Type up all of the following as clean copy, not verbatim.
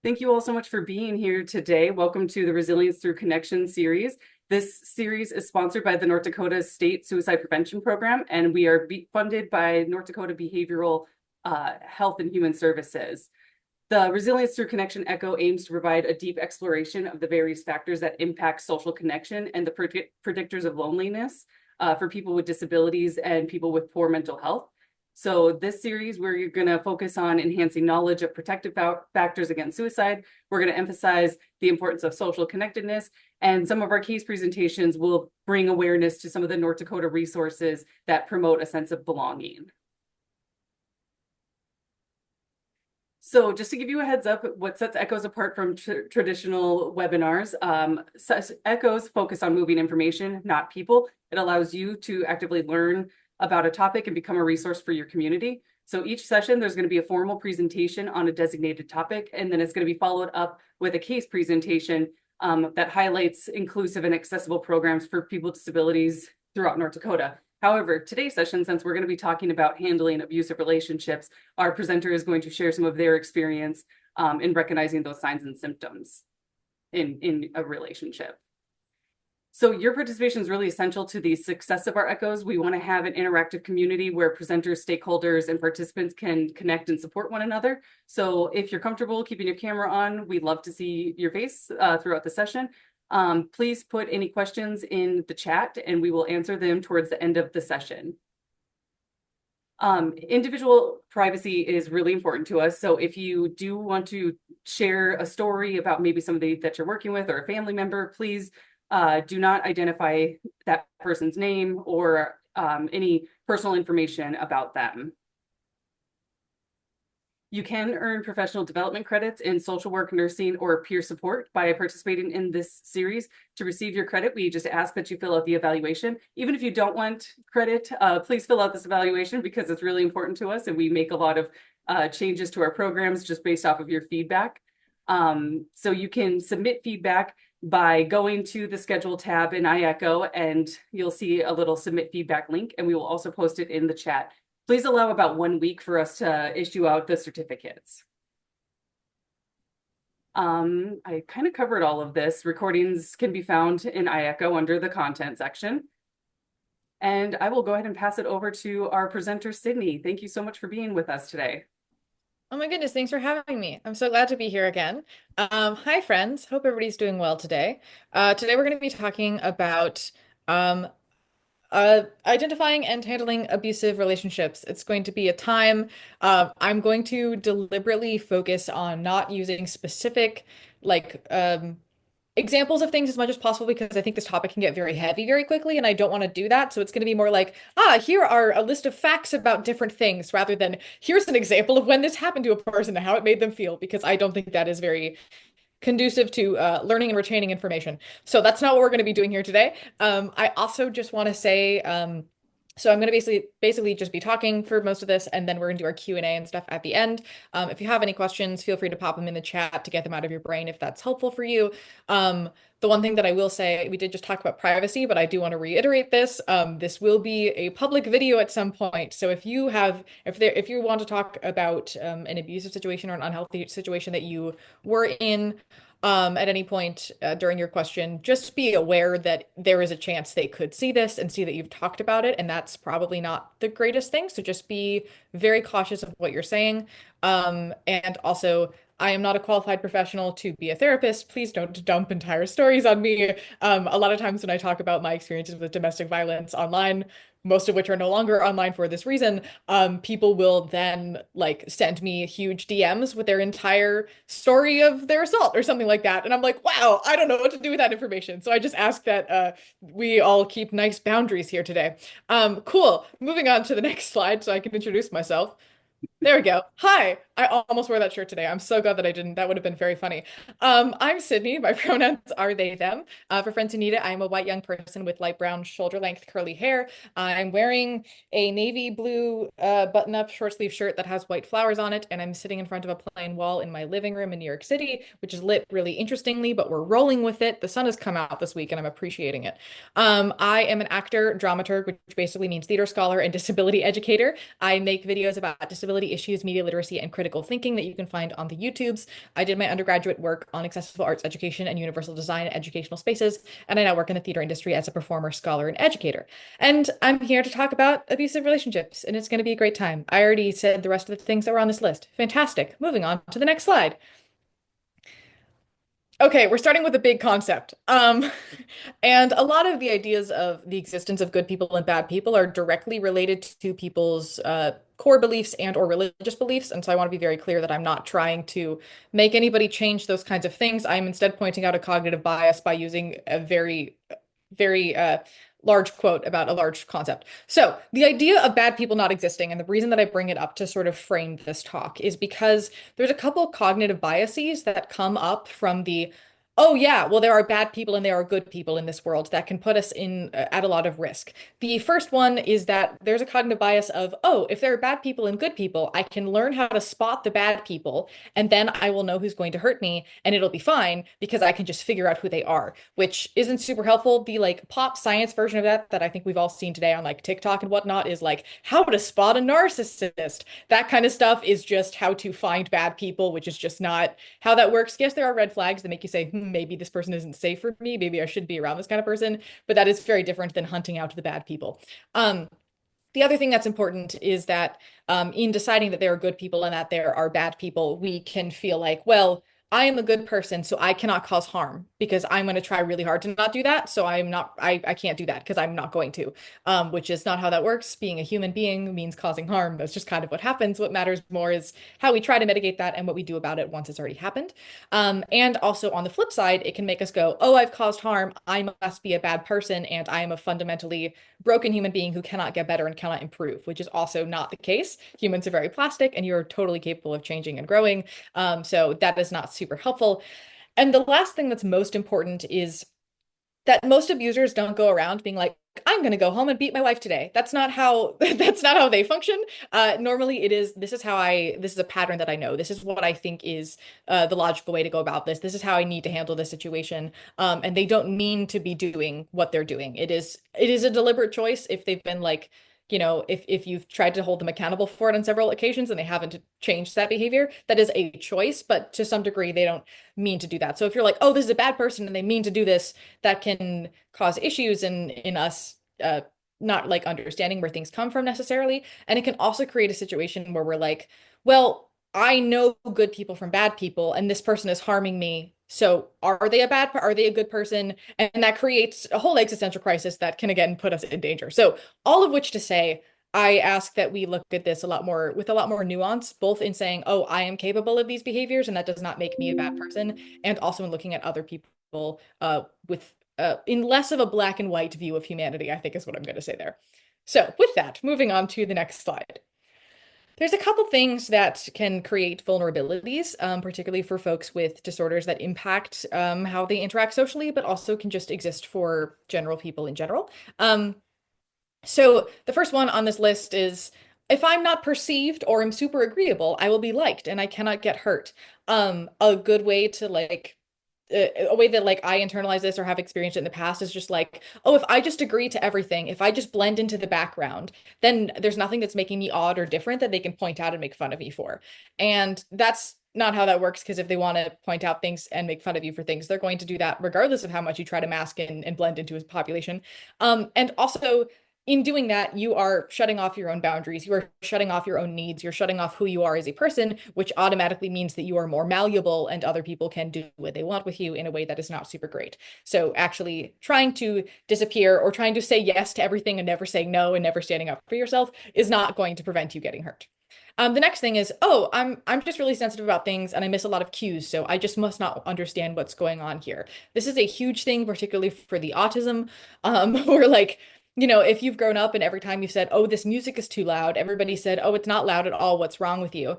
Thank you all so much for being here today. Welcome to the Resilience Through Connection series. This series is sponsored by the North Dakota State Suicide Prevention Program, and we are funded by North Dakota Behavioral Health and Human Services. The Resilience Through Connection Echo aims to provide a deep exploration of the various factors that impact social connection and the predictors of loneliness for people with disabilities and people with poor mental health. So this series, we're going to focus on enhancing knowledge of protective factors against suicide. We're going to emphasize the importance of social connectedness, and some of our case presentations will bring awareness to some of the North Dakota resources that promote a sense of belonging. So just to give you a heads up, what sets Echoes apart from traditional webinars, Echoes focus on moving information, not people. It allows you to actively learn about a topic and become a resource for your community. So each session, there's going to be a formal presentation on a designated topic, and then it's going to be followed up with a case presentation that highlights inclusive and accessible programs for people with disabilities throughout North Dakota. However, today's session, since we're going to be talking about handling abusive relationships, our presenter is going to share some of their experience in recognizing those signs and symptoms in a relationship. So your participation is really essential to the success of our Echoes. We want to have an interactive community where presenters, stakeholders, and participants can connect and support one another. So if you're comfortable keeping your camera on, we'd love to see your face throughout the session. Please put any questions in the chat and we will answer them towards the end of the session. Individual privacy is really important to us. So if you do want to share a story about maybe somebody that you're working with or a family member, please do not identify that person's name or any personal information about them. You can earn professional development credits in social work, nursing, or peer support by participating in this series. To receive your credit, we just ask that you fill out the evaluation. Even if you don't want credit, please fill out this evaluation because it's really important to us and we make a lot of changes to our programs just based off of your feedback. So you can submit feedback by going to the schedule tab in iEcho, and you'll see a little submit feedback link, and we will also post it in the chat. Please allow about 1 week for us to issue out the certificates. I kind of covered all of this. Recordings can be found in iEcho under the content section. And I will go ahead and pass it over to our presenter, Sydney. Thank you so much for being with us today. Oh my goodness, thanks for having me. I'm so glad to be here again. Hi, friends. Hope everybody's doing well today. Today we're going to be talking about identifying and handling abusive relationships. It's going to be a time I'm going to deliberately focus on not using specific examples of things as much as possible because I think this topic can get very heavy very quickly and I don't want to do that. So it's going to be more like, here are a list of facts about different things rather than here's an example of when this happened to a person and how it made them feel, because I don't think that is very conducive to learning and retaining information. So that's not what we're going to be doing here today. I also just want to say, so I'm going to basically just be talking for most of this, and then we're going to do our Q&A and stuff at the end. If you have any questions, feel free to pop them in the chat to get them out of your brain if that's helpful for you. The one thing that I will say, we did just talk about privacy, but I do want to reiterate this. This will be a public video at some point. So if you want to talk about an abusive situation or an unhealthy situation that you were in, at any point during your question, just be aware that there is a chance they could see this and see that you've talked about it, and that's probably not the greatest thing. So just be very cautious of what you're saying. And also, I am not a qualified professional to be a therapist. Please don't dump entire stories on me. A lot of times when I talk about my experiences with domestic violence online, most of which are no longer online for this reason, people will then send me huge DMs with their entire story of their assault or something like that. And I'm like, wow, I don't know what to do with that information. So I just ask that we all keep nice boundaries here today. Cool. Moving on to the next slide so I can introduce myself. There we go. Hi. I almost wore that shirt today. I'm so glad that I didn't. That would have been very funny. I'm Sydney. My pronouns are they, them. For friends who need it, I'm a white young person with light brown shoulder length curly hair. I'm wearing a navy blue button-up short sleeve shirt that has white flowers on it, and I'm sitting in front of a plain wall in my living room in New York City, which is lit really interestingly, but we're rolling with it. The sun has come out this week and I'm appreciating it. I am an actor, dramaturg, which basically means theater scholar and disability educator. I make videos about disability accessibility issues, media literacy, and critical thinking that you can find on the YouTubes. I did my undergraduate work on accessible arts education and universal design in educational spaces, and I now work in the theater industry as a performer, scholar, and educator. And I'm here to talk about abusive relationships, and it's going to be a great time. I already said the rest of the things that were on this list. Fantastic. Moving on to the next slide. Okay, we're starting with a big concept. And a lot of the ideas of the existence of good people and bad people are directly related to people's core beliefs and or religious beliefs. And so I want to be very clear that I'm not trying to make anybody change those kinds of things. I'm instead pointing out a cognitive bias by using a very large quote about a large concept. So the idea of bad people not existing, and the reason that I bring it up to sort of frame this talk is because there's a couple cognitive biases that come up from the, oh yeah, well there are bad people and there are good people in this world that can put us in at a lot of risk. The first one is that there's a cognitive bias of, oh, if there are bad people and good people, I can learn how to spot the bad people, and then I will know who's going to hurt me, and it'll be fine because I can just figure out who they are, which isn't super helpful. The like pop science version of that I think we've all seen today on like TikTok and whatnot is like how to spot a narcissist. That kind of stuff is just how to find bad people, which is just not how that works. Yes, there are red flags that make you say, maybe this person isn't safe for me. Maybe I should be around this kind of person. But that is very different than hunting out the bad people. The other thing that's important is that in deciding that there are good people and that there are bad people, we can feel like, well, I am a good person, so I cannot cause harm because I'm going to try really hard to not do that. So I can't do that because I'm not going to, which is not how that works. Being a human being means causing harm. That's just kind of what happens. What matters more is how we try to mitigate that and what we do about it once it's already happened. And also on the flip side, it can make us go, oh, I've caused harm. I must be a bad person and I am a fundamentally broken human being who cannot get better and cannot improve, which is also not the case. Humans are very plastic and you're totally capable of changing and growing. So that is not super helpful. And the last thing that's most important is that most abusers don't go around being like, I'm going to go home and beat my wife today. That's not how that's not how they function. Normally it is, this is a pattern that I know. This is what I think is the logical way to go about this. This is how I need to handle this situation. And they don't mean to be doing what they're doing. It is a deliberate choice if they've been like, if you've tried to hold them accountable for it on several occasions and they haven't changed that behavior, that is a choice, but to some degree they don't mean to do that. So if you're like, oh, this is a bad person and they mean to do this, that can cause issues in us not like understanding where things come from necessarily. And it can also create a situation where we're like, well, I know good people from bad people, and this person is harming me. So are they a good person? And that creates a whole existential crisis that can again put us in danger. So all of which to say, I ask that we look at this a lot more with a lot more nuance, both in saying, oh, I am capable of these behaviors, and that does not make me a bad person, and also in looking at other people with in less of a black and white view of humanity, I think is what I'm going to say there. So with that, moving on to the next slide. There's a couple things that can create vulnerabilities, particularly for folks with disorders that impact how they interact socially, but also can just exist for general people in general. So the first one on this list is if I'm not perceived or am super agreeable, I will be liked and I cannot get hurt. A good way to like a way that like I internalize this or have experienced it in the past is just like, oh, if I just agree to everything, if I just blend into the background, then there's nothing that's making me odd or different that they can point out and make fun of me for. And that's not how that works because if they want to point out things and make fun of you for things, they're going to do that regardless of how much you try to mask and blend into a population. And also in doing that, you are shutting off your own boundaries. You are shutting off your own needs. You're shutting off who you are as a person, which automatically means that you are more malleable and other people can do what they want with you in a way that is not super great. So actually trying to disappear or trying to say yes to everything and never saying no and never standing up for yourself is not going to prevent you getting hurt. The next thing is, oh, I'm just really sensitive about things and I miss a lot of cues, so I just must not understand what's going on here. This is a huge thing, particularly for the autism, where like, if you've grown up and every time you said, oh, this music is too loud, everybody said, oh, it's not loud at all, what's wrong with you?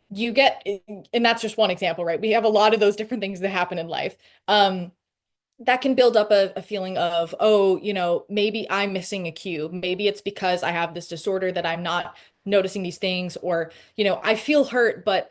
You get, and that's just one example, right? We have a lot of those different things that happen in life. That can build up a feeling of, oh, maybe I'm missing a cue. Maybe it's because I have this disorder that I'm not noticing these things, or, I feel hurt, but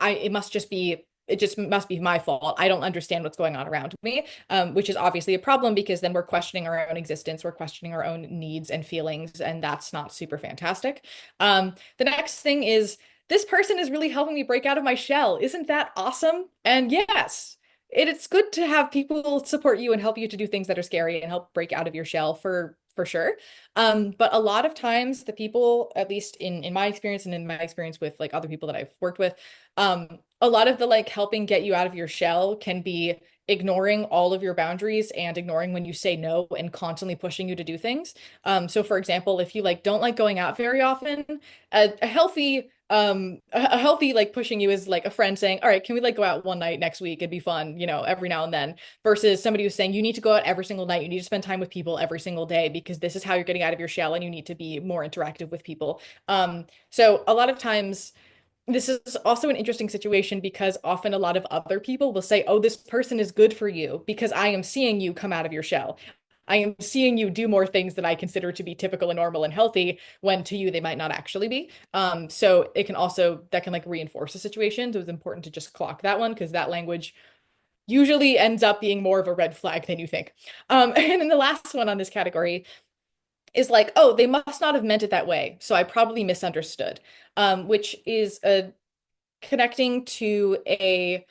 it just must be my fault. I don't understand what's going on around me, which is obviously a problem because then we're questioning our own existence, we're questioning our own needs and feelings, and that's not super fantastic. The next thing is this person is really helping me break out of my shell. Isn't that awesome? And yes, it's good to have people support you and help you to do things that are scary and help break out of your shell for sure. But a lot of times the people, at least in my experience and in my experience with like other people that I've worked with, a lot of the like helping get you out of your shell can be ignoring all of your boundaries and ignoring when you say no and constantly pushing you to do things. So for example, if you like don't like going out very often, a healthy a healthy like pushing you is like a friend saying, all right, can we like go out one night next week? It'd be fun, you know, every now and then, versus somebody who's saying you need to go out every single night, you need to spend time with people every single day because this is how you're getting out of your shell and you need to be more interactive with people. So a lot of times this is also an interesting situation because often a lot of other people will say, oh, this person is good for you because I am seeing you come out of your shell. I am seeing you do more things that I consider to be typical and normal and healthy when to you they might not actually be. So it can also, that can like reinforce a situation. So it's important to just clock that one because that language usually ends up being more of a red flag than you think. And then the last one on this category is like, oh, they must not have meant it that way. So I probably misunderstood, which is a connecting to a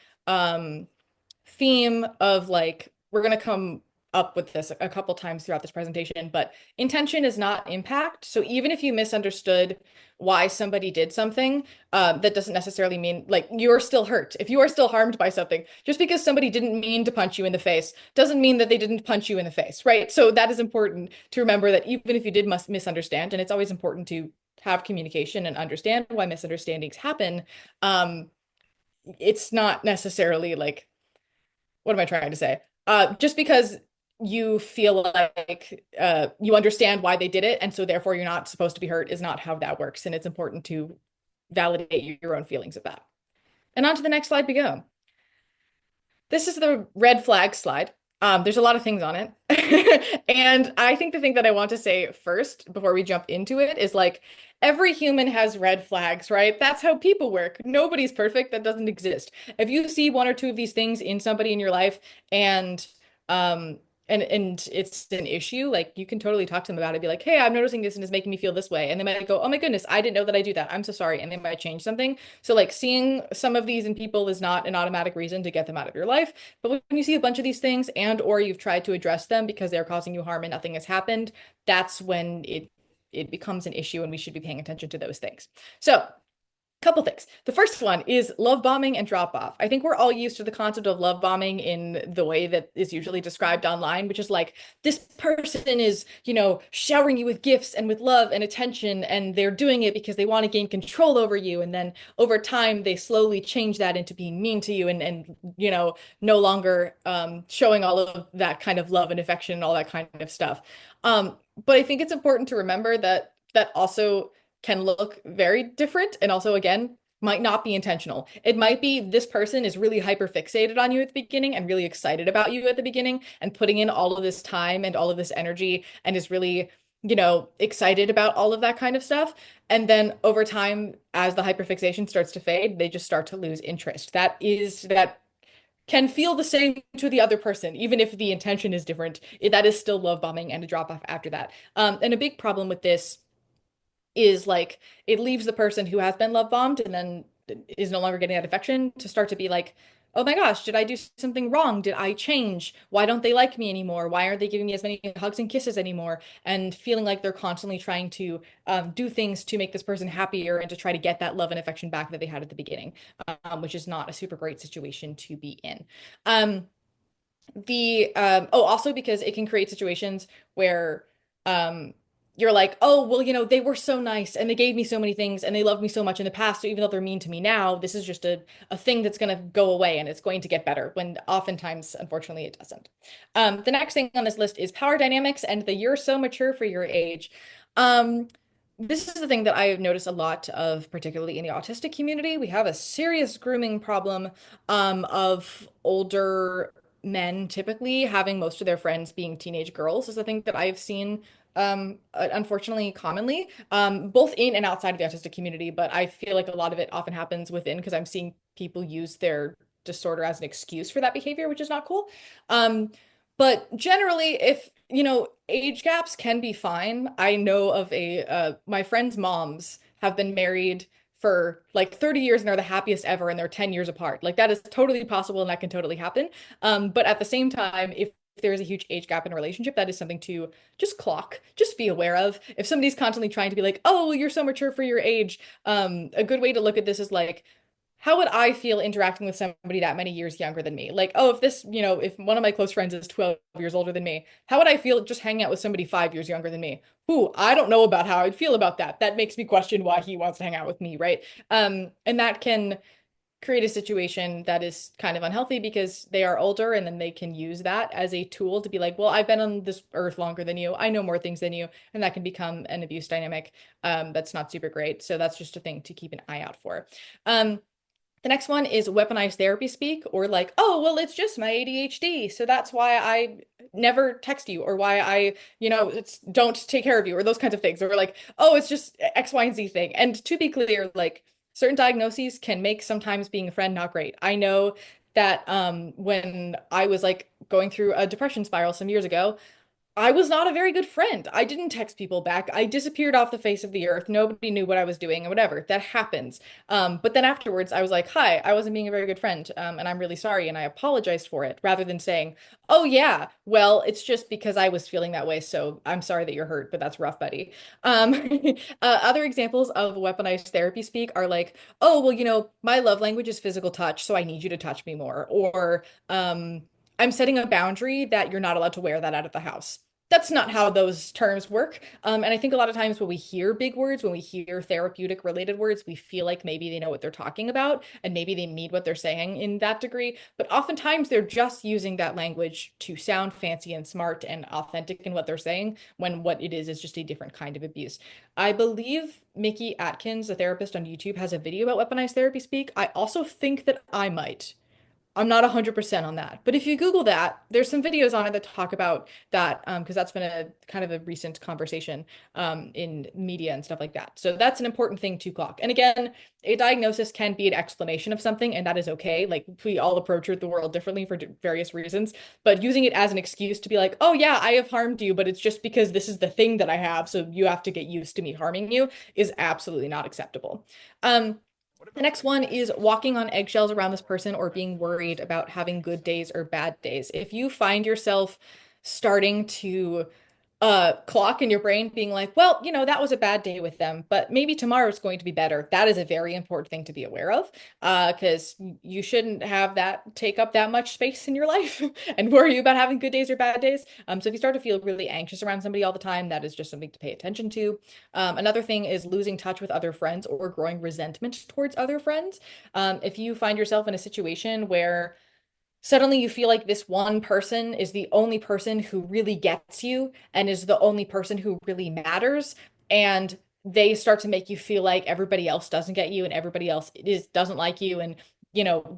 theme of like, we're going to come up with this a couple times throughout this presentation, but intention is not impact. So even if you misunderstood why somebody did something, that doesn't necessarily mean like you're still hurt. If you are still harmed by something, just because somebody didn't mean to punch you in the face doesn't mean that they didn't punch you in the face, right? So that is important to remember that even if you did must misunderstand, and it's always important to have communication and understand why misunderstandings happen, um, it's not necessarily like, what am I trying to say? Just because you feel like you understand why they did it, and so therefore you're not supposed to be hurt is not how that works. And it's important to validate your own feelings of that. And on to the next slide we go. This is the red flag slide. There's a lot of things on it. And I think the thing that I want to say first before we jump into it is like every human has red flags, right? That's how people work. Nobody's perfect. That doesn't exist. If you see one or two of these things in somebody in your life and um and it's an issue, like you can totally talk to them about it, be like, hey, I'm noticing this and it's making me feel this way. And they might go, oh my goodness, I didn't know that I do that. I'm so sorry. And they might change something. So like seeing some of these in people is not an automatic reason to get them out of your life. But when you see a bunch of these things and or you've tried to address them because they're causing you harm and nothing has happened, that's when it becomes an issue and we should be paying attention to those things. So couple things. The first one is love bombing and drop off. I think we're all used to the concept of love bombing in the way that is usually described online, which is like this person is, you know, showering you with gifts and with love and attention, and they're doing it because they want to gain control over you. And then over time, they slowly change that into being mean to you and you know, no longer showing all of that kind of love and affection and all that kind of stuff. But I think it's important to remember that that also can look very different and also again might not be intentional. It might be this person is really hyper fixated on you at the beginning and really excited about you at the beginning and putting in all of this time and all of this energy and is really, you know, excited about all of that kind of stuff. And then over time, as the hyperfixation starts to fade, they just start to lose interest. That can feel the same to the other person, even if the intention is different. That is still love bombing and a drop off after that. And a big problem with this is like it leaves the person who has been love bombed and then is no longer getting that affection to start to be like, oh my gosh, did I do something wrong? Did I change? Why don't they like me anymore? Why aren't they giving me as many hugs and kisses anymore? And feeling like they're constantly trying to do things to make this person happier and to try to get that love and affection back that they had at the beginning, which is not a super great situation to be in. Um, also because it can create situations where um you're like, oh well, you know, they were so nice and they gave me so many things and they loved me so much in the past, so even though they're mean to me now, this is just a thing that's going to go away and it's going to get better, when oftentimes unfortunately it doesn't. The next thing on this list is power dynamics and the you're so mature for your age. This is the thing that I've noticed a lot of, particularly in the autistic community. We have a serious grooming problem of older men typically having most of their friends being teenage girls is a thing that I've seen unfortunately commonly, both in and outside of the autistic community, but I feel like a lot of it often happens within because I'm seeing people use their disorder as an excuse for that behavior, which is not cool. Um, but generally, if you know, age gaps can be fine. I know of my friends' moms have been married for like 30 years and are the happiest ever and they're 10 years apart. Like that is totally possible and that can totally happen. But at the same time, if there's a huge age gap in a relationship, that is something to just clock, just be aware of. If somebody's constantly trying to be like, oh, well, you're so mature for your age, a good way to look at this is like, how would I feel interacting with somebody that many years younger than me? Like, oh, if this, if one of my close friends is 12 years older than me, how would I feel just hanging out with somebody 5 years younger than me? Ooh, I don't know about how I'd feel about that. That makes me question why he wants to hang out with me, right? And that can create a situation that is kind of unhealthy because they are older and then they can use that as a tool to be like, well, I've been on this earth longer than you. I know more things than you. And that can become an abuse dynamic that's not super great. So that's just a thing to keep an eye out for. Um, the next one is weaponized therapy speak, or like, oh, well, it's just my ADHD. So that's why I never text you, or why I, it's don't take care of you, or those kinds of things. Or like, oh, it's just X, Y, and Z thing. And to be clear, like certain diagnoses can make sometimes being a friend not great. I know that when I was like going through a depression spiral some years ago, I was not a very good friend. I didn't text people back. I disappeared off the face of the earth. Nobody knew what I was doing and whatever. That happens. But then afterwards, I was like, hi, I wasn't being a very good friend. And I'm really sorry. And I apologized for it rather than saying, oh, yeah, well, it's just because I was feeling that way. So I'm sorry that you're hurt, but that's rough, buddy. Um, other examples of weaponized therapy speak are like, oh, well, my love language is physical touch. So I need you to touch me more. Or, I'm setting a boundary that you're not allowed to wear that out of the house. That's not how those terms work. And I think a lot of times when we hear big words, when we hear therapeutic related words, we feel like maybe they know what they're talking about and maybe they mean what they're saying in that degree. But oftentimes they're just using that language to sound fancy and smart and authentic in what they're saying, when what it is just a different kind of abuse. I believe Mickey Atkins, a therapist on YouTube, has a video about weaponized therapy speak. I also think that I might. I'm not 100% on that. But if you Google that, there's some videos on it that talk about that, because that's been a kind of a recent conversation in media and stuff like that. So that's an important thing to clock. And again, a diagnosis can be an explanation of something, and that is okay. Like we all approach the world differently for various reasons, but using it as an excuse to be like, oh yeah, I have harmed you, but it's just because this is the thing that I have, so you have to get used to me harming you is absolutely not acceptable. The next one is walking on eggshells around this person or being worried about having good days or bad days. If you find yourself starting to clock in your brain being like, well, that was a bad day with them, but maybe tomorrow's going to be better. That is a very important thing to be aware of, because you shouldn't have that take up that much space in your life and worry about having good days or bad days. So if you start to feel really anxious around somebody all the time, that is just something to pay attention to. Another thing is losing touch with other friends or growing resentment towards other friends. If you find yourself in a situation where suddenly you feel like this one person is the only person who really gets you and is the only person who really matters, and they start to make you feel like everybody else doesn't get you and everybody else doesn't like you, and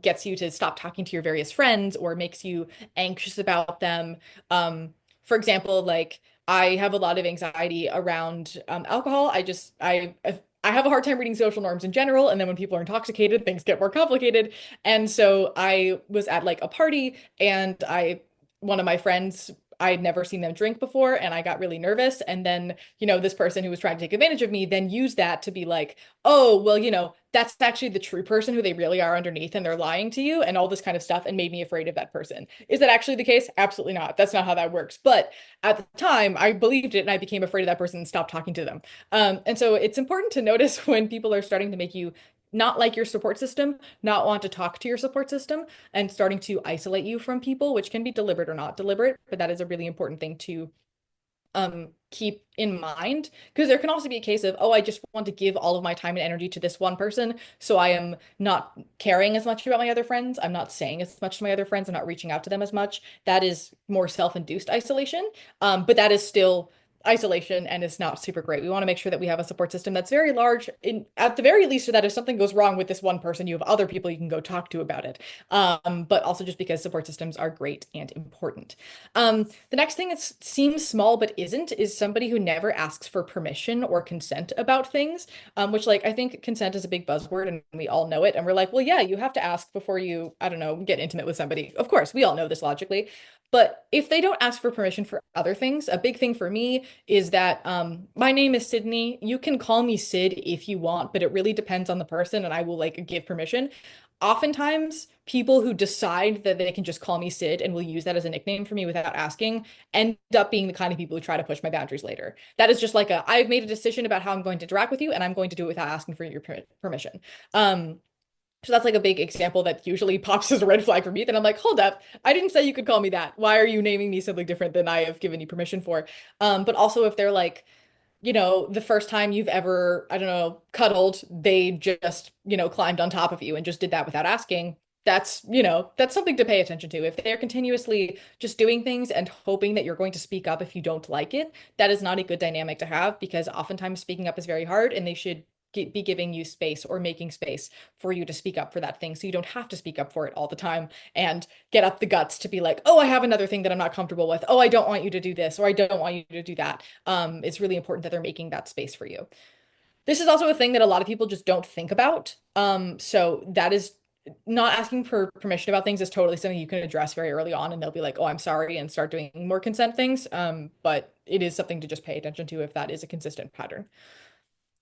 gets you to stop talking to your various friends or makes you anxious about them. For example, like I have a lot of anxiety around alcohol. I have a hard time reading social norms in general, and then when people are intoxicated, things get more complicated. And so I was at like a party, and one of my friends, I'd never seen them drink before, and I got really nervous. And then, this person who was trying to take advantage of me then used that to be like, oh, well, that's actually the true person who they really are underneath, and they're lying to you, and all this kind of stuff, and made me afraid of that person. Is that actually the case? Absolutely not. That's not how that works. But at the time, I believed it, and I became afraid of that person and stopped talking to them. And so it's important to notice when people are starting to make you not like your support system, not want to talk to your support system, and starting to isolate you from people, which can be deliberate or not deliberate, but that is a really important thing to keep in mind, because there can also be a case of, oh, I just want to give all of my time and energy to this one person, so I am not caring as much about my other friends, I'm not saying as much to my other friends, I'm not reaching out to them as much. That is more self-induced isolation, but that is still isolation and is not super great. We want to make sure that we have a support system that's very large, in at the very least, so that if something goes wrong with this one person, you have other people you can go talk to about it. But also just because support systems are great and important. The next thing that seems small but isn't is somebody who never asks for permission or consent about things, which, like, I think consent is a big buzzword and we all know it. And we're like, well, yeah, you have to ask before you, I don't know, get intimate with somebody. Of course, we all know this logically. But if they don't ask for permission for other things, a big thing for me is that my name is Sydney. You can call me Sid if you want, but it really depends on the person, and I will like give permission. Oftentimes, people who decide that they can just call me Sid and will use that as a nickname for me without asking end up being the kind of people who try to push my boundaries later. That is just like a, I've made a decision about how I'm going to interact with you, and I'm going to do it without asking for your permission. Um, so that's like a big example that usually pops as a red flag for me. Then I'm like, hold up, I didn't say you could call me that. Why are you naming me something different than I have given you permission for? But also if they're like, the first time you've ever, I don't know, cuddled, they just, climbed on top of you and just did that without asking. That's something to pay attention to. If they're continuously just doing things and hoping that you're going to speak up if you don't like it, that is not a good dynamic to have because oftentimes speaking up is very hard and they should be giving you space or making space for you to speak up for that thing so you don't have to speak up for it all the time and get up the guts to be like, oh, I have another thing that I'm not comfortable with. Oh, I don't want you to do this or I don't want you to do that. It's really important that they're making that space for you. This is also a thing that a lot of people just don't think about. So that is not asking for permission about things is totally something you can address very early on, and they'll be like, "Oh, I'm sorry," and start doing more consent things. But it is something to just pay attention to if that is a consistent pattern.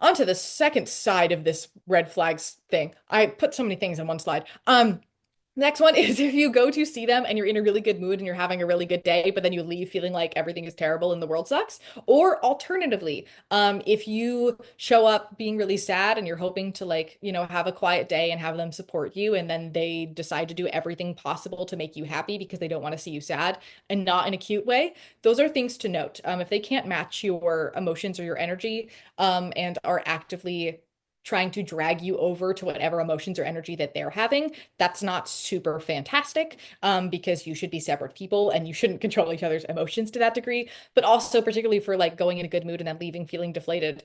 Onto the second side of this red flags thing. I put so many things in one slide. Next one is if you go to see them and you're in a really good mood and you're having a really good day, but then you leave feeling like everything is terrible and the world sucks. Or alternatively, if you show up being really sad and you're hoping to like, have a quiet day and have them support you, and then they decide to do everything possible to make you happy because they don't want to see you sad and not in a cute way, those are things to note. If they can't match your emotions or your energy, and are actively trying to drag you over to whatever emotions or energy that they're having, that's not super fantastic, because you should be separate people and you shouldn't control each other's emotions to that degree. But also, particularly for like going in a good mood and then leaving feeling deflated,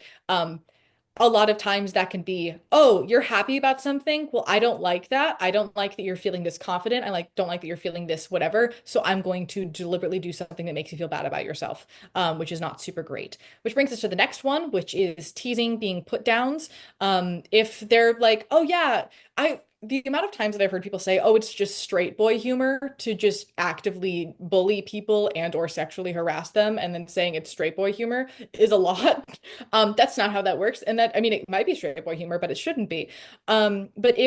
a lot of times that can be, oh, you're happy about something. Well, I don't like that. I don't like that you're feeling this confident. I like don't like that you're feeling this whatever. So I'm going to deliberately do something that makes you feel bad about yourself, which is not super great. Which brings us to the next one, which is teasing, being put downs. If they're like, oh yeah, the amount of times that I've heard people say, "Oh, it's just straight boy humor," to just actively bully people and or sexually harass them, and then saying it's straight boy humor is a lot. That's not how that works. And that, I mean, it might be straight boy humor, but it shouldn't be. But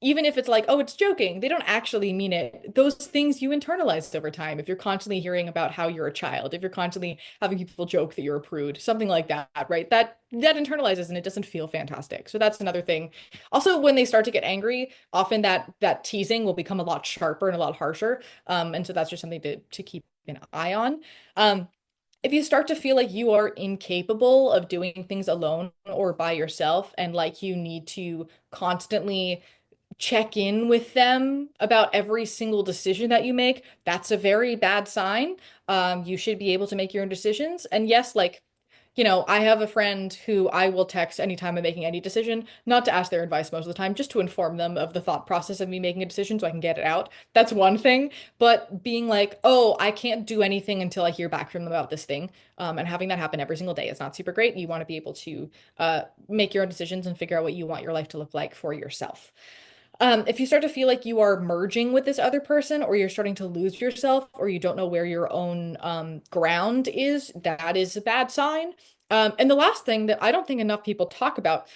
even if it's like, oh, it's joking, they don't actually mean it. Those things you internalize over time. If you're constantly hearing about how you're a child, if you're constantly having people joke that you're a prude, something like that, right? That internalizes and it doesn't feel fantastic. So that's another thing. Also, when they start to get angry, often that teasing will become a lot sharper and a lot harsher. And so that's just something to keep an eye on. If you start to feel like you are incapable of doing things alone or by yourself, and like you need to constantly check in with them about every single decision that you make, that's a very bad sign. You should be able to make your own decisions. And yes, like, I have a friend who I will text anytime I'm making any decision, not to ask their advice most of the time, just to inform them of the thought process of me making a decision so I can get it out. That's one thing. But being like, oh, I can't do anything until I hear back from them about this thing, and having that happen every single day is not super great. You want to be able to make your own decisions and figure out what you want your life to look like for yourself. If you start to feel like you are merging with this other person, or you're starting to lose yourself, or you don't know where your own ground is, that is a bad sign. And the last thing that I don't think enough people talk about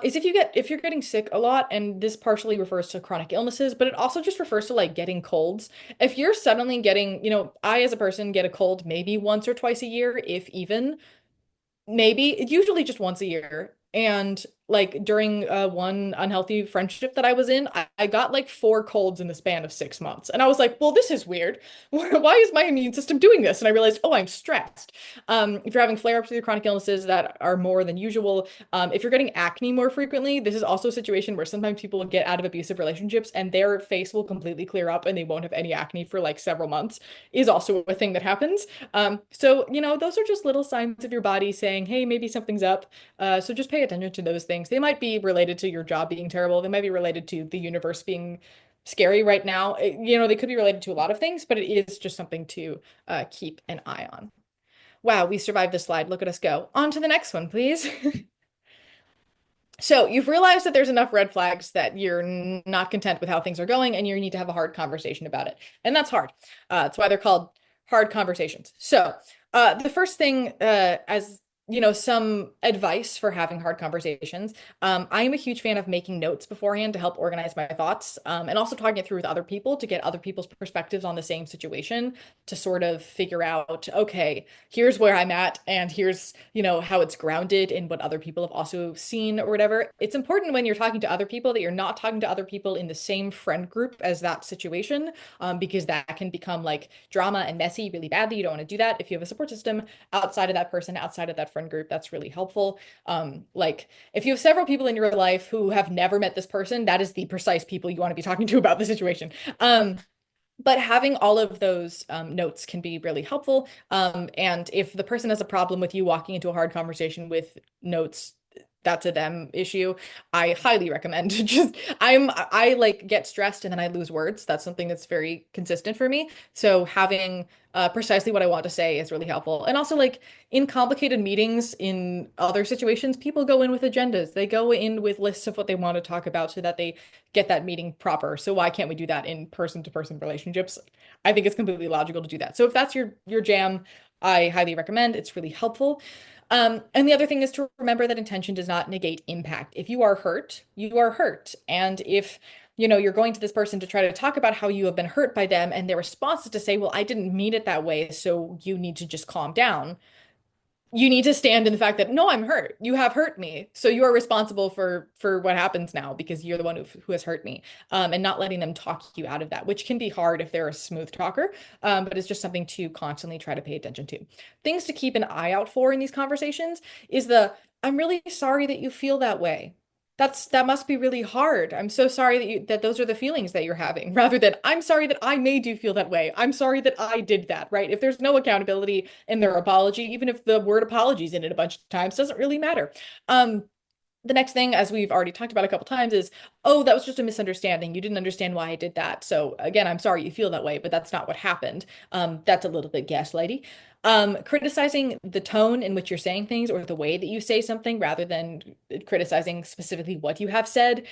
is if you're getting sick a lot, and this partially refers to chronic illnesses, but it also just refers to like getting colds. If you're suddenly getting, I as a person get a cold maybe once or twice a year, if even. Maybe, usually just once a year. And like during one unhealthy friendship that I was in, I got like 4 colds in the span of 6 months. And I was like, well, this is weird. Why is my immune system doing this? And I realized, oh, I'm stressed. If you're having flare-ups with your chronic illnesses that are more than usual, if you're getting acne more frequently, this is also a situation where sometimes people get out of abusive relationships and their face will completely clear up and they won't have any acne for like several months, is also a thing that happens. So, those are just little signs of your body saying, hey, maybe something's up. So just pay attention to those things. They might be related to your job being terrible. They might be related to the universe being scary right now. They could be related to a lot of things, but it is just something to keep an eye on. Wow, we survived this slide. Look at us go. On to the next one, please. So you've realized that there's enough red flags that you're not content with how things are going, and you need to have a hard conversation about it. And that's hard. That's why they're called hard conversations. So the first thing, as you know, some advice for having hard conversations. I am a huge fan of making notes beforehand to help organize my thoughts, and also talking it through with other people to get other people's perspectives on the same situation to sort of figure out, okay, here's where I'm at, and here's, you know, how it's grounded in what other people have also seen or whatever. It's important when you're talking to other people that you're not talking to other people in the same friend group as that situation, because that can become like drama and messy really badly. You don't want to do that. If you have a support system outside of that person, outside of that friend group, that's really helpful. Like if you have several people in your life who have never met this person, that is the precise people you want to be talking to about the situation. But having all of those notes can be really helpful. And if the person has a problem with you walking into a hard conversation with notes, that's a them issue. I highly recommend just I like get stressed and then I lose words. That's something that's very consistent for me. So having precisely what I want to say is really helpful. And also like in complicated meetings in other situations, people go in with agendas. They go in with lists of what they want to talk about so that they get that meeting proper. So why can't we do that in person to person relationships? I think it's completely logical to do that. So if that's your jam, I highly recommend. It's really helpful. And the other thing is to remember that intention does not negate impact. If you are hurt, you are hurt. And if, you know, you're going to this person to try to talk about how you have been hurt by them, and their response is to say, well, I didn't mean it that way, so you need to just calm down. You need to stand in the fact that no, I'm hurt. You have hurt me. So you are responsible for what happens now because you're the one who has hurt me. And not letting them talk you out of that, which can be hard if they're a smooth talker. But it's just something to constantly try to pay attention to. Things to keep an eye out for in these conversations is the I'm really sorry that you feel that way. That must be really hard. I'm so sorry that those are the feelings that you're having, rather than I'm sorry that I made you feel that way. I'm sorry that I did that, right? If there's no accountability in their apology, even if the word apologies in it a bunch of times, doesn't really matter. Um, the next thing, as we've already talked about a couple times, is, oh, that was just a misunderstanding. You didn't understand why I did that. So again, I'm sorry you feel that way, but that's not what happened. That's a little bit gaslighty. Criticizing the tone in which you're saying things or the way that you say something rather than criticizing specifically what you have said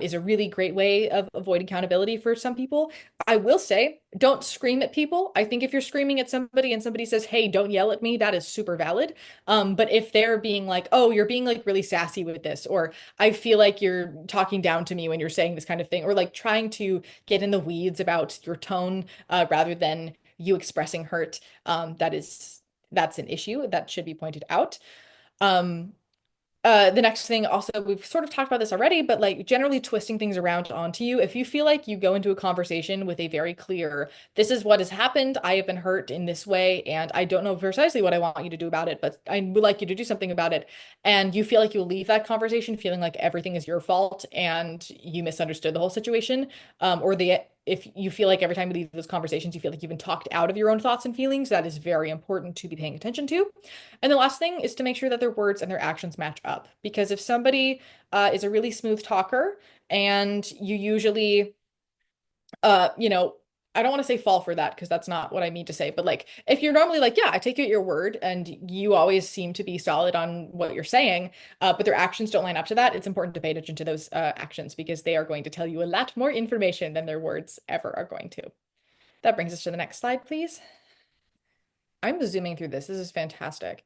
is a really great way of avoiding accountability for some people. I will say, don't scream at people. I think if you're screaming at somebody and somebody says, hey, don't yell at me, that is super valid. But if they're being like, oh, you're being like really sassy with this, or I feel like you're talking down to me when you're saying this kind of thing, or like trying to get in the weeds about your tone rather than you expressing hurt, that's an issue that should be pointed out. Um, the next thing also, we've sort of talked about this already, but like generally twisting things around onto you. If you feel like you go into a conversation with a very clear, this is what has happened, I have been hurt in this way, and I don't know precisely what I want you to do about it, but I would like you to do something about it. And you feel like you'll leave that conversation feeling like everything is your fault and you misunderstood the whole situation, or the if you feel like every time you leave those conversations, you feel like you've been talked out of your own thoughts and feelings, that is very important to be paying attention to. And the last thing is to make sure that their words and their actions match up. Because if somebody is a really smooth talker and you usually, you know, I don't want to say fall for that because that's not what I mean to say, but like if you're normally like, yeah, I take you at your word and you always seem to be solid on what you're saying, but their actions don't line up to that, it's important to pay attention to those actions because they are going to tell you a lot more information than their words ever are going to. That brings us to the next slide, please. I'm zooming through this. This is fantastic.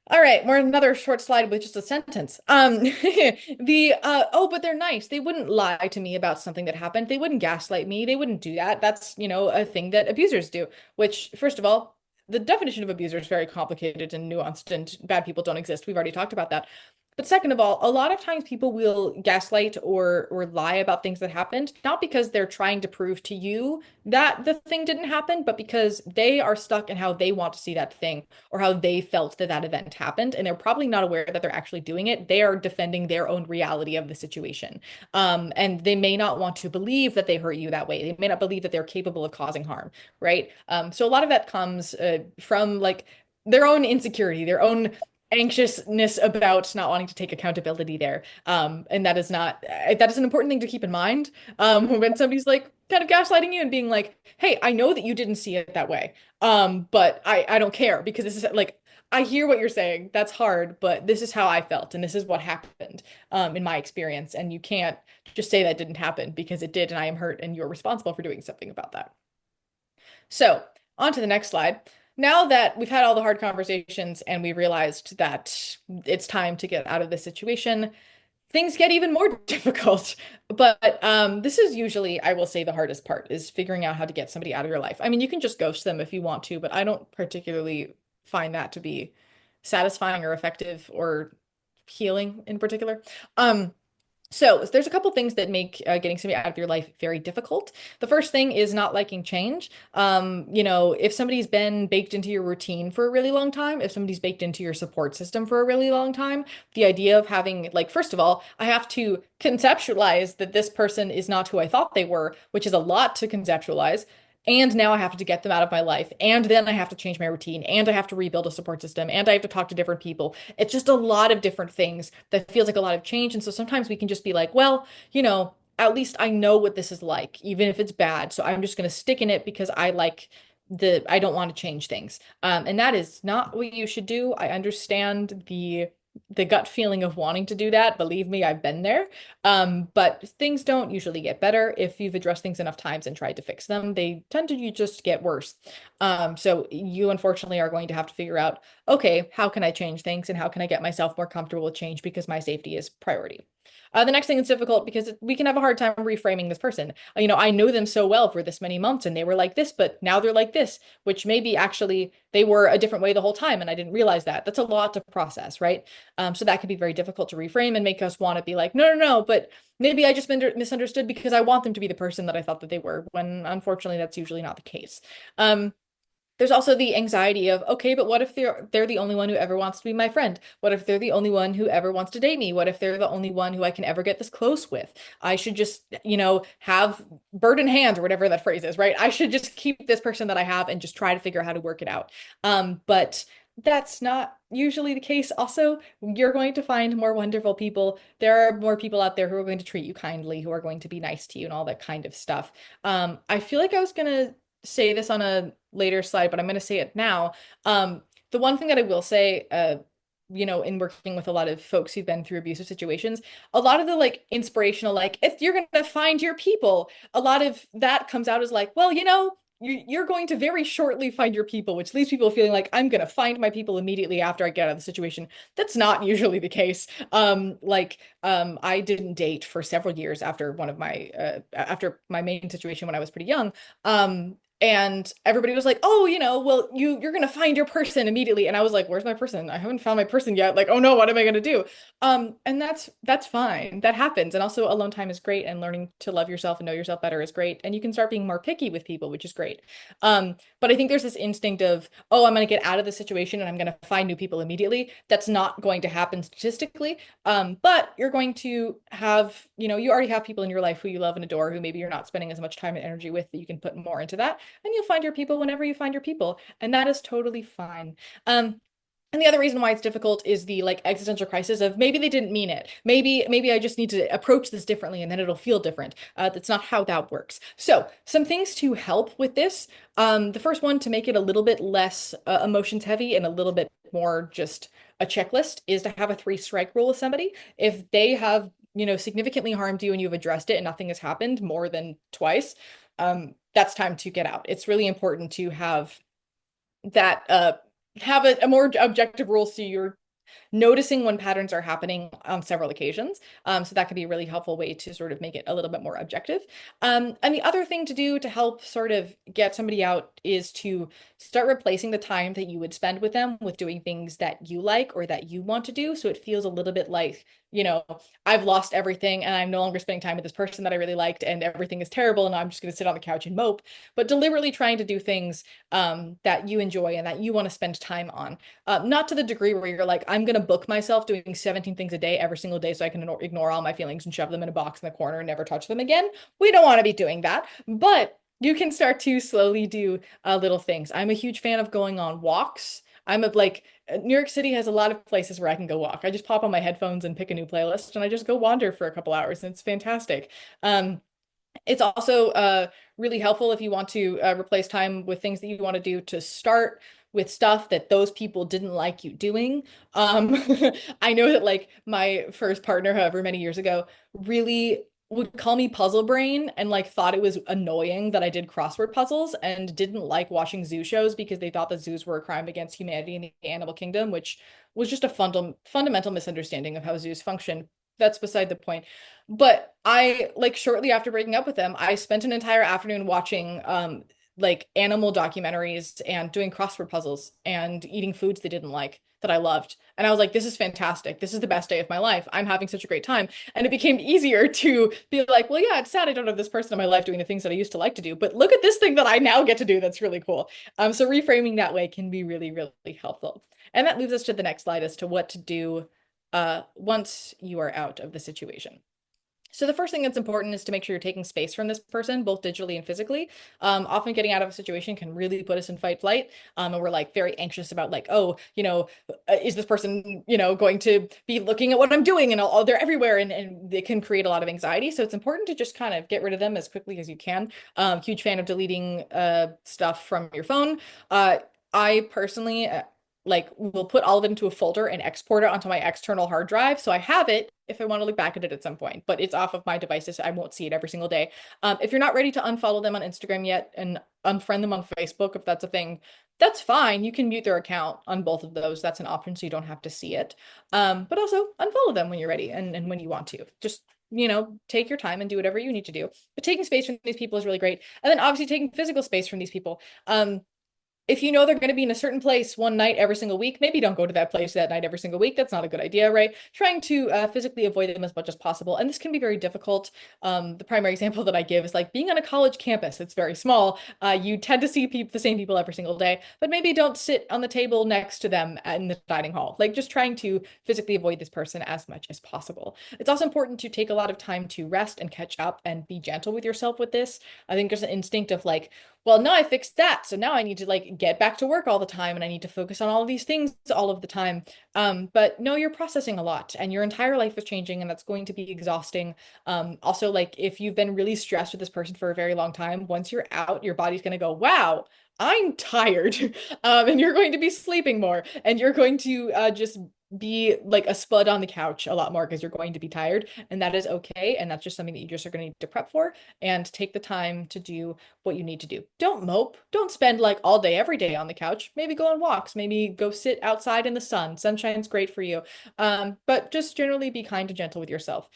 All right, we're another short slide with just a sentence. The oh, but they're nice. They wouldn't lie to me about something that happened. They wouldn't gaslight me. They wouldn't do that. That's, you know, a thing that abusers do, which first of all, the definition of abuser is very complicated and nuanced, and bad people don't exist. We've already talked about that. But second of all, a lot of times people will gaslight or lie about things that happened, not because they're trying to prove to you that the thing didn't happen, but because they are stuck in how they want to see that thing or how they felt that that event happened, and they're probably not aware that they're actually doing it. They are defending their own reality of the situation. And they may not want to believe that they hurt you that way. They may not believe that they're capable of causing harm, right? So a lot of that comes from like their own insecurity, their own anxiousness about not wanting to take accountability there. And that is not that is an important thing to keep in mind. When somebody's like kind of gaslighting you and being like, "Hey, I know that you didn't see it that way, but I don't care because this is like." I hear what you're saying. That's hard, but this is how I felt, and this is what happened, in my experience. And you can't just say that didn't happen because it did, and I am hurt, and you're responsible for doing something about that. So, on to the next slide. Now that we've had all the hard conversations and we realized that it's time to get out of this situation, things get even more difficult. But this is usually, I will say, the hardest part is figuring out how to get somebody out of your life. I mean, you can just ghost them if you want to, but I don't particularly find that to be satisfying or effective or healing in particular. So there's a couple things that make getting somebody out of your life very difficult. The first thing is not liking change. If somebody's been baked into your routine for a really long time, if somebody's baked into your support system for a really long time, the idea of having, like, first of all, I have to conceptualize that this person is not who I thought they were, which is a lot to conceptualize. And now I have to get them out of my life. And then I have to change my routine. And I have to rebuild a support system. And I have to talk to different people. It's just a lot of different things that feels like a lot of change. And so sometimes we can just be like, well, at least I know what this is like, even if it's bad. So I'm just going to stick in it because I don't want to change things. And that is not what you should do. I understand the gut feeling of wanting to do that. Believe me, I've been there. But things don't usually get better if you've addressed things enough times and tried to fix them. They tend to just get worse. So you unfortunately are going to have to figure out, okay, how can I change things and how can I get myself more comfortable with change because my safety is priority. The next thing is difficult because we can have a hard time reframing this person. I know them so well for this many months and they were like this, but now they're like this, which maybe actually they were a different way the whole time and I didn't realize that. That's a lot to process, right? So that can be very difficult to reframe and make us want to be like, no, no, no, but maybe I just misunderstood because I want them to be the person that I thought that they were, when unfortunately that's usually not the case. There's also the anxiety of, okay, but what if they're the only one who ever wants to be my friend? What if they're the only one who ever wants to date me? What if they're the only one who I can ever get this close with? I should just, have bird in hand or whatever that phrase is, right? I should just keep this person that I have and just try to figure out how to work it out. But that's not usually the case. Also, you're going to find more wonderful people. There are more people out there who are going to treat you kindly, who are going to be nice to you and all that kind of stuff. I feel like I was gonna say this on a later slide, but I'm going to say it now. The one thing that I will say, in working with a lot of folks who've been through abusive situations, a lot of the like inspirational, like, if you're going to find your people, a lot of that comes out as like, well, you're going to very shortly find your people, which leaves people feeling like I'm going to find my people immediately after I get out of the situation. That's not usually the case. I didn't date for several years after after my main situation when I was pretty young. And everybody was like, oh, well, you're gonna find your person immediately. And I was like, where's my person? I haven't found my person yet. Like, oh no, what am I gonna do? And that's fine. That happens. And also alone time is great, and learning to love yourself and know yourself better is great. And you can start being more picky with people, which is great. But I think there's this instinct of, oh, I'm gonna get out of the situation and I'm gonna find new people immediately. That's not going to happen statistically. But you're going to have, you already have people in your life who you love and adore, who maybe you're not spending as much time and energy with, that you can put more into that, and you'll find your people whenever you find your people, and that is totally fine. And the other reason why it's difficult is the like existential crisis of maybe they didn't mean it. Maybe I just need to approach this differently and then it'll feel different. That's not how that works. So some things to help with this. The first one, to make it a little bit less emotions heavy and a little bit more just a checklist, is to have a 3-strike rule with somebody. If they have, significantly harmed you and you've addressed it and nothing has happened more than twice, that's time to get out. It's really important to have that have a more objective rule so you're noticing when patterns are happening on several occasions. So that could be a really helpful way to sort of make it a little bit more objective. And the other thing to do to help sort of get somebody out is to start replacing the time that you would spend with them with doing things that you like or that you want to do. So it feels a little bit like, I've lost everything and I'm no longer spending time with this person that I really liked and everything is terrible and I'm just going to sit on the couch and mope, but deliberately trying to do things that you enjoy and that you want to spend time on. Not to the degree where you're like, I'm going to book myself doing 17 things a day every single day so I can ignore all my feelings and shove them in a box in the corner and never touch them again. We don't want to be doing that, but you can start to slowly do little things. I'm a huge fan of going on walks. New York City has a lot of places where I can go walk. I just pop on my headphones and pick a new playlist and I just go wander for a couple hours and it's fantastic. It's also really helpful if you want to replace time with things that you want to do to start with stuff that those people didn't like you doing. Um, I know that like my first partner, however many years ago, really would call me puzzle brain and like thought it was annoying that I did crossword puzzles and didn't like watching zoo shows because they thought that zoos were a crime against humanity in the animal kingdom, which was just a fundamental misunderstanding of how zoos function. That's beside the point. But I like shortly after breaking up with them, I spent an entire afternoon watching like animal documentaries and doing crossword puzzles and eating foods they didn't like that I loved. And I was like, this is fantastic. This is the best day of my life. I'm having such a great time. And it became easier to be like, well, yeah, it's sad I don't have this person in my life doing the things that I used to like to do, but look at this thing that I now get to do that's really cool. So reframing that way can be really, really helpful. And that moves us to the next slide as to what to do once you are out of the situation. So the first thing that's important is to make sure you're taking space from this person, both digitally and physically. Often getting out of a situation can really put us in fight flight. And we're like very anxious about like, oh, is this person, going to be looking at what I'm doing and all they're everywhere and it can create a lot of anxiety. So it's important to just kind of get rid of them as quickly as you can. Huge fan of deleting stuff from your phone. I personally like will put all of it into a folder and export it onto my external hard drive. So I have it if I want to look back at it at some point, but it's off of my devices. So I won't see it every single day. If you're not ready to unfollow them on Instagram yet and unfriend them on Facebook, if that's a thing, that's fine. You can mute their account on both of those. That's an option, so you don't have to see it. But also unfollow them when you're ready and when you want to. Just take your time and do whatever you need to do. But taking space from these people is really great. And then obviously taking physical space from these people. If you know they're going to be in a certain place one night every single week, maybe don't go to that place that night every single week. That's not a good idea, right? Trying to physically avoid them as much as possible. And this can be very difficult. The primary example that I give is like being on a college campus. It's very small. You tend to see the same people every single day, but maybe don't sit on the table next to them in the dining hall. Like just trying to physically avoid this person as much as possible. It's also important to take a lot of time to rest and catch up and be gentle with yourself with this. I think there's an instinct of like, well, now I fixed that. So now I need to like get back to work all the time and I need to focus on all of these things all of the time. But no, you're processing a lot and your entire life is changing and that's going to be exhausting. Also, like if you've been really stressed with this person for a very long time, once you're out, your body's going to go, wow, I'm tired. And you're going to be sleeping more and you're going to just be like a spud on the couch a lot more because you're going to be tired and that is okay and that's just something that you just are going to need to prep for and take the time to do what you need to do. Don't mope. Don't spend like all day every day on the couch. Maybe go on walks, maybe go sit outside in the sun. Sunshine's great for you. But just generally be kind and gentle with yourself.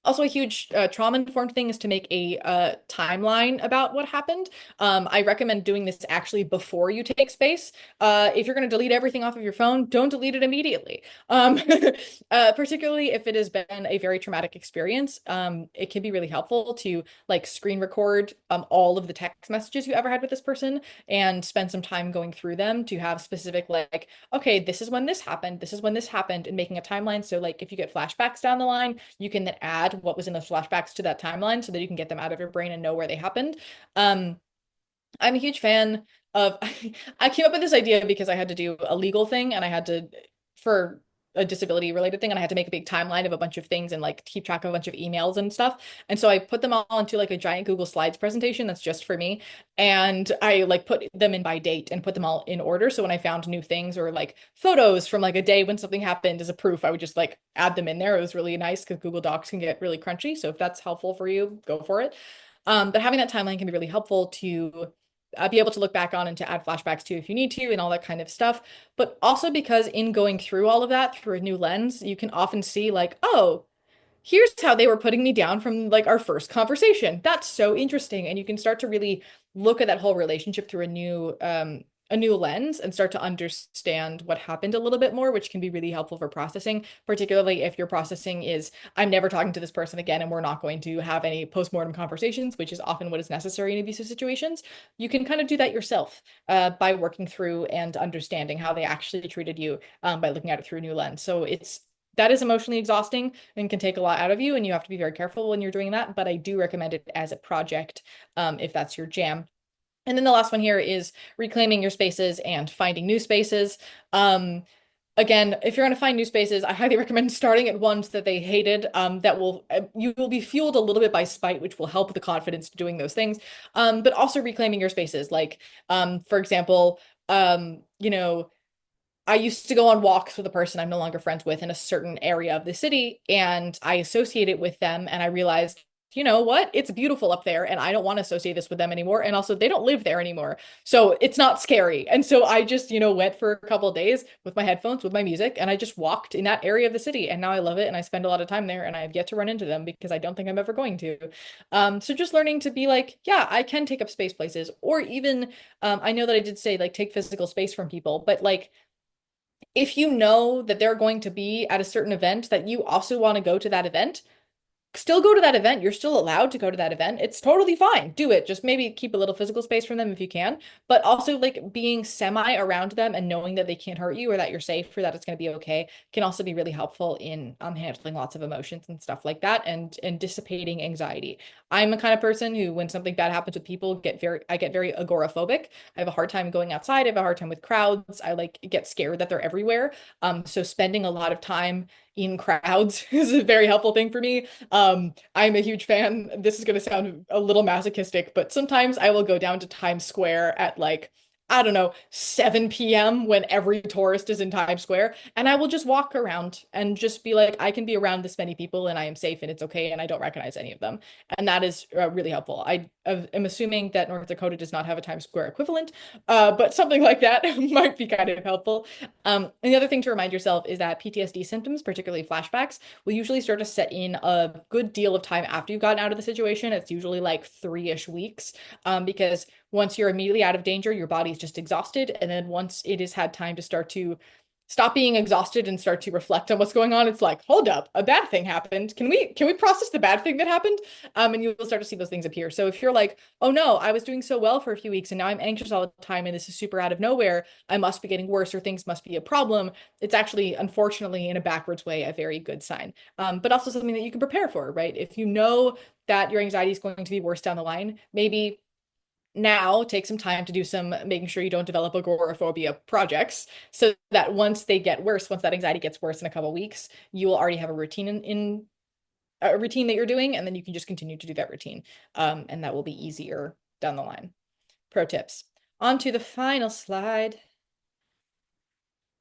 Also, a huge trauma-informed thing is to make a timeline about what happened. I recommend doing this actually before you take space. If you're going to delete everything off of your phone, don't delete it immediately. Particularly if it has been a very traumatic experience, it can be really helpful to like screen record all of the text messages you ever had with this person and spend some time going through them to have specific like, okay, this is when this happened, this is when this happened, and making a timeline. So like if you get flashbacks down the line, you can then add what was in those flashbacks to that timeline so that you can get them out of your brain and know where they happened. Um, I'm a huge fan of, I came up with this idea because I had to do a legal thing and I had to, for a disability related thing, and I had to make a big timeline of a bunch of things and like keep track of a bunch of emails and stuff. And so I put them all into like a giant Google Slides presentation that's just for me. And I like put them in by date and put them all in order. So when I found new things or like photos from like a day when something happened as a proof, I would just like add them in there. It was really nice because Google Docs can get really crunchy. So if that's helpful for you, go for it. But having that timeline can be really helpful to be able to look back on and to add flashbacks to if you need to and all that kind of stuff. But also because in going through all of that through a new lens, you can often see like, oh, here's how they were putting me down from like our first conversation. That's so interesting. And you can start to really look at that whole relationship through a new lens and start to understand what happened a little bit more, which can be really helpful for processing, particularly if your processing is, I'm never talking to this person again, and we're not going to have any postmortem conversations, which is often what is necessary in abusive situations. You can kind of do that yourself by working through and understanding how they actually treated you by looking at it through a new lens. So that is emotionally exhausting and can take a lot out of you, and you have to be very careful when you're doing that. But I do recommend it as a project if that's your jam. And then the last one here is reclaiming your spaces and finding new spaces. Again, if you're going to find new spaces, I highly recommend starting at ones that they hated. That will you will be fueled a little bit by spite, which will help the confidence doing those things. But also reclaiming your spaces. Like, for example, You know, I used to go on walks with a person I'm no longer friends with in a certain area of the city, and I associated with them, and I realized, you know what? It's beautiful up there, and I don't want to associate this with them anymore. And also, they don't live there anymore. So it's not scary. And so I just, went for a couple of days with my headphones, with my music, and I just walked in that area of the city. And now I love it, and I spend a lot of time there, and I've yet to run into them because I don't think I'm ever going to. So just learning to be like, yeah, I can take up space places, or even, I know that I did say like take physical space from people, but like, if you know that they're going to be at a certain event that you also want to go to that event, still go to that event. You're still allowed to go to that event. It's totally fine. Do it. Just maybe keep a little physical space from them if you can, but also like being semi around them and knowing that they can't hurt you or that you're safe or that it's going to be okay can also be really helpful in handling lots of emotions and stuff like that and dissipating anxiety. I'm a kind of person who, when something bad happens with people, I get very agoraphobic. I have a hard time going outside. I have a hard time with crowds. I like get scared that they're everywhere. So spending a lot of time in crowds is a very helpful thing for me. I'm a huge fan. This is going to sound a little masochistic, but sometimes I will go down to Times Square at like, I don't know, 7 p.m. when every tourist is in Times Square, and I will just walk around and just be like, I can be around this many people and I am safe and it's okay and I don't recognize any of them. And that is really helpful. I am assuming that North Dakota does not have a Times Square equivalent, but something like that might be kind of helpful. And the other thing to remind yourself is that PTSD symptoms, particularly flashbacks, will usually start to set in a good deal of time after you've gotten out of the situation. It's usually like 3-ish weeks, because once you're immediately out of danger, your body's just exhausted. And then once it has had time to start to stop being exhausted and start to reflect on what's going on, it's like, hold up, a bad thing happened. Can we process the bad thing that happened? And you'll start to see those things appear. So if you're like, oh no, I was doing so well for a few weeks and now I'm anxious all the time and this is super out of nowhere, I must be getting worse or things must be a problem. It's actually, unfortunately, in a backwards way, a very good sign. But also something that you can prepare for, right? If you know that your anxiety is going to be worse down the line, maybe now take some time to do some making sure you don't develop agoraphobia projects so that once they get worse, once that anxiety gets worse in a couple of weeks, you will already have a routine in a routine that you're doing, and then you can just continue to do that routine. And that will be easier down the line. Pro tips. On to the final slide.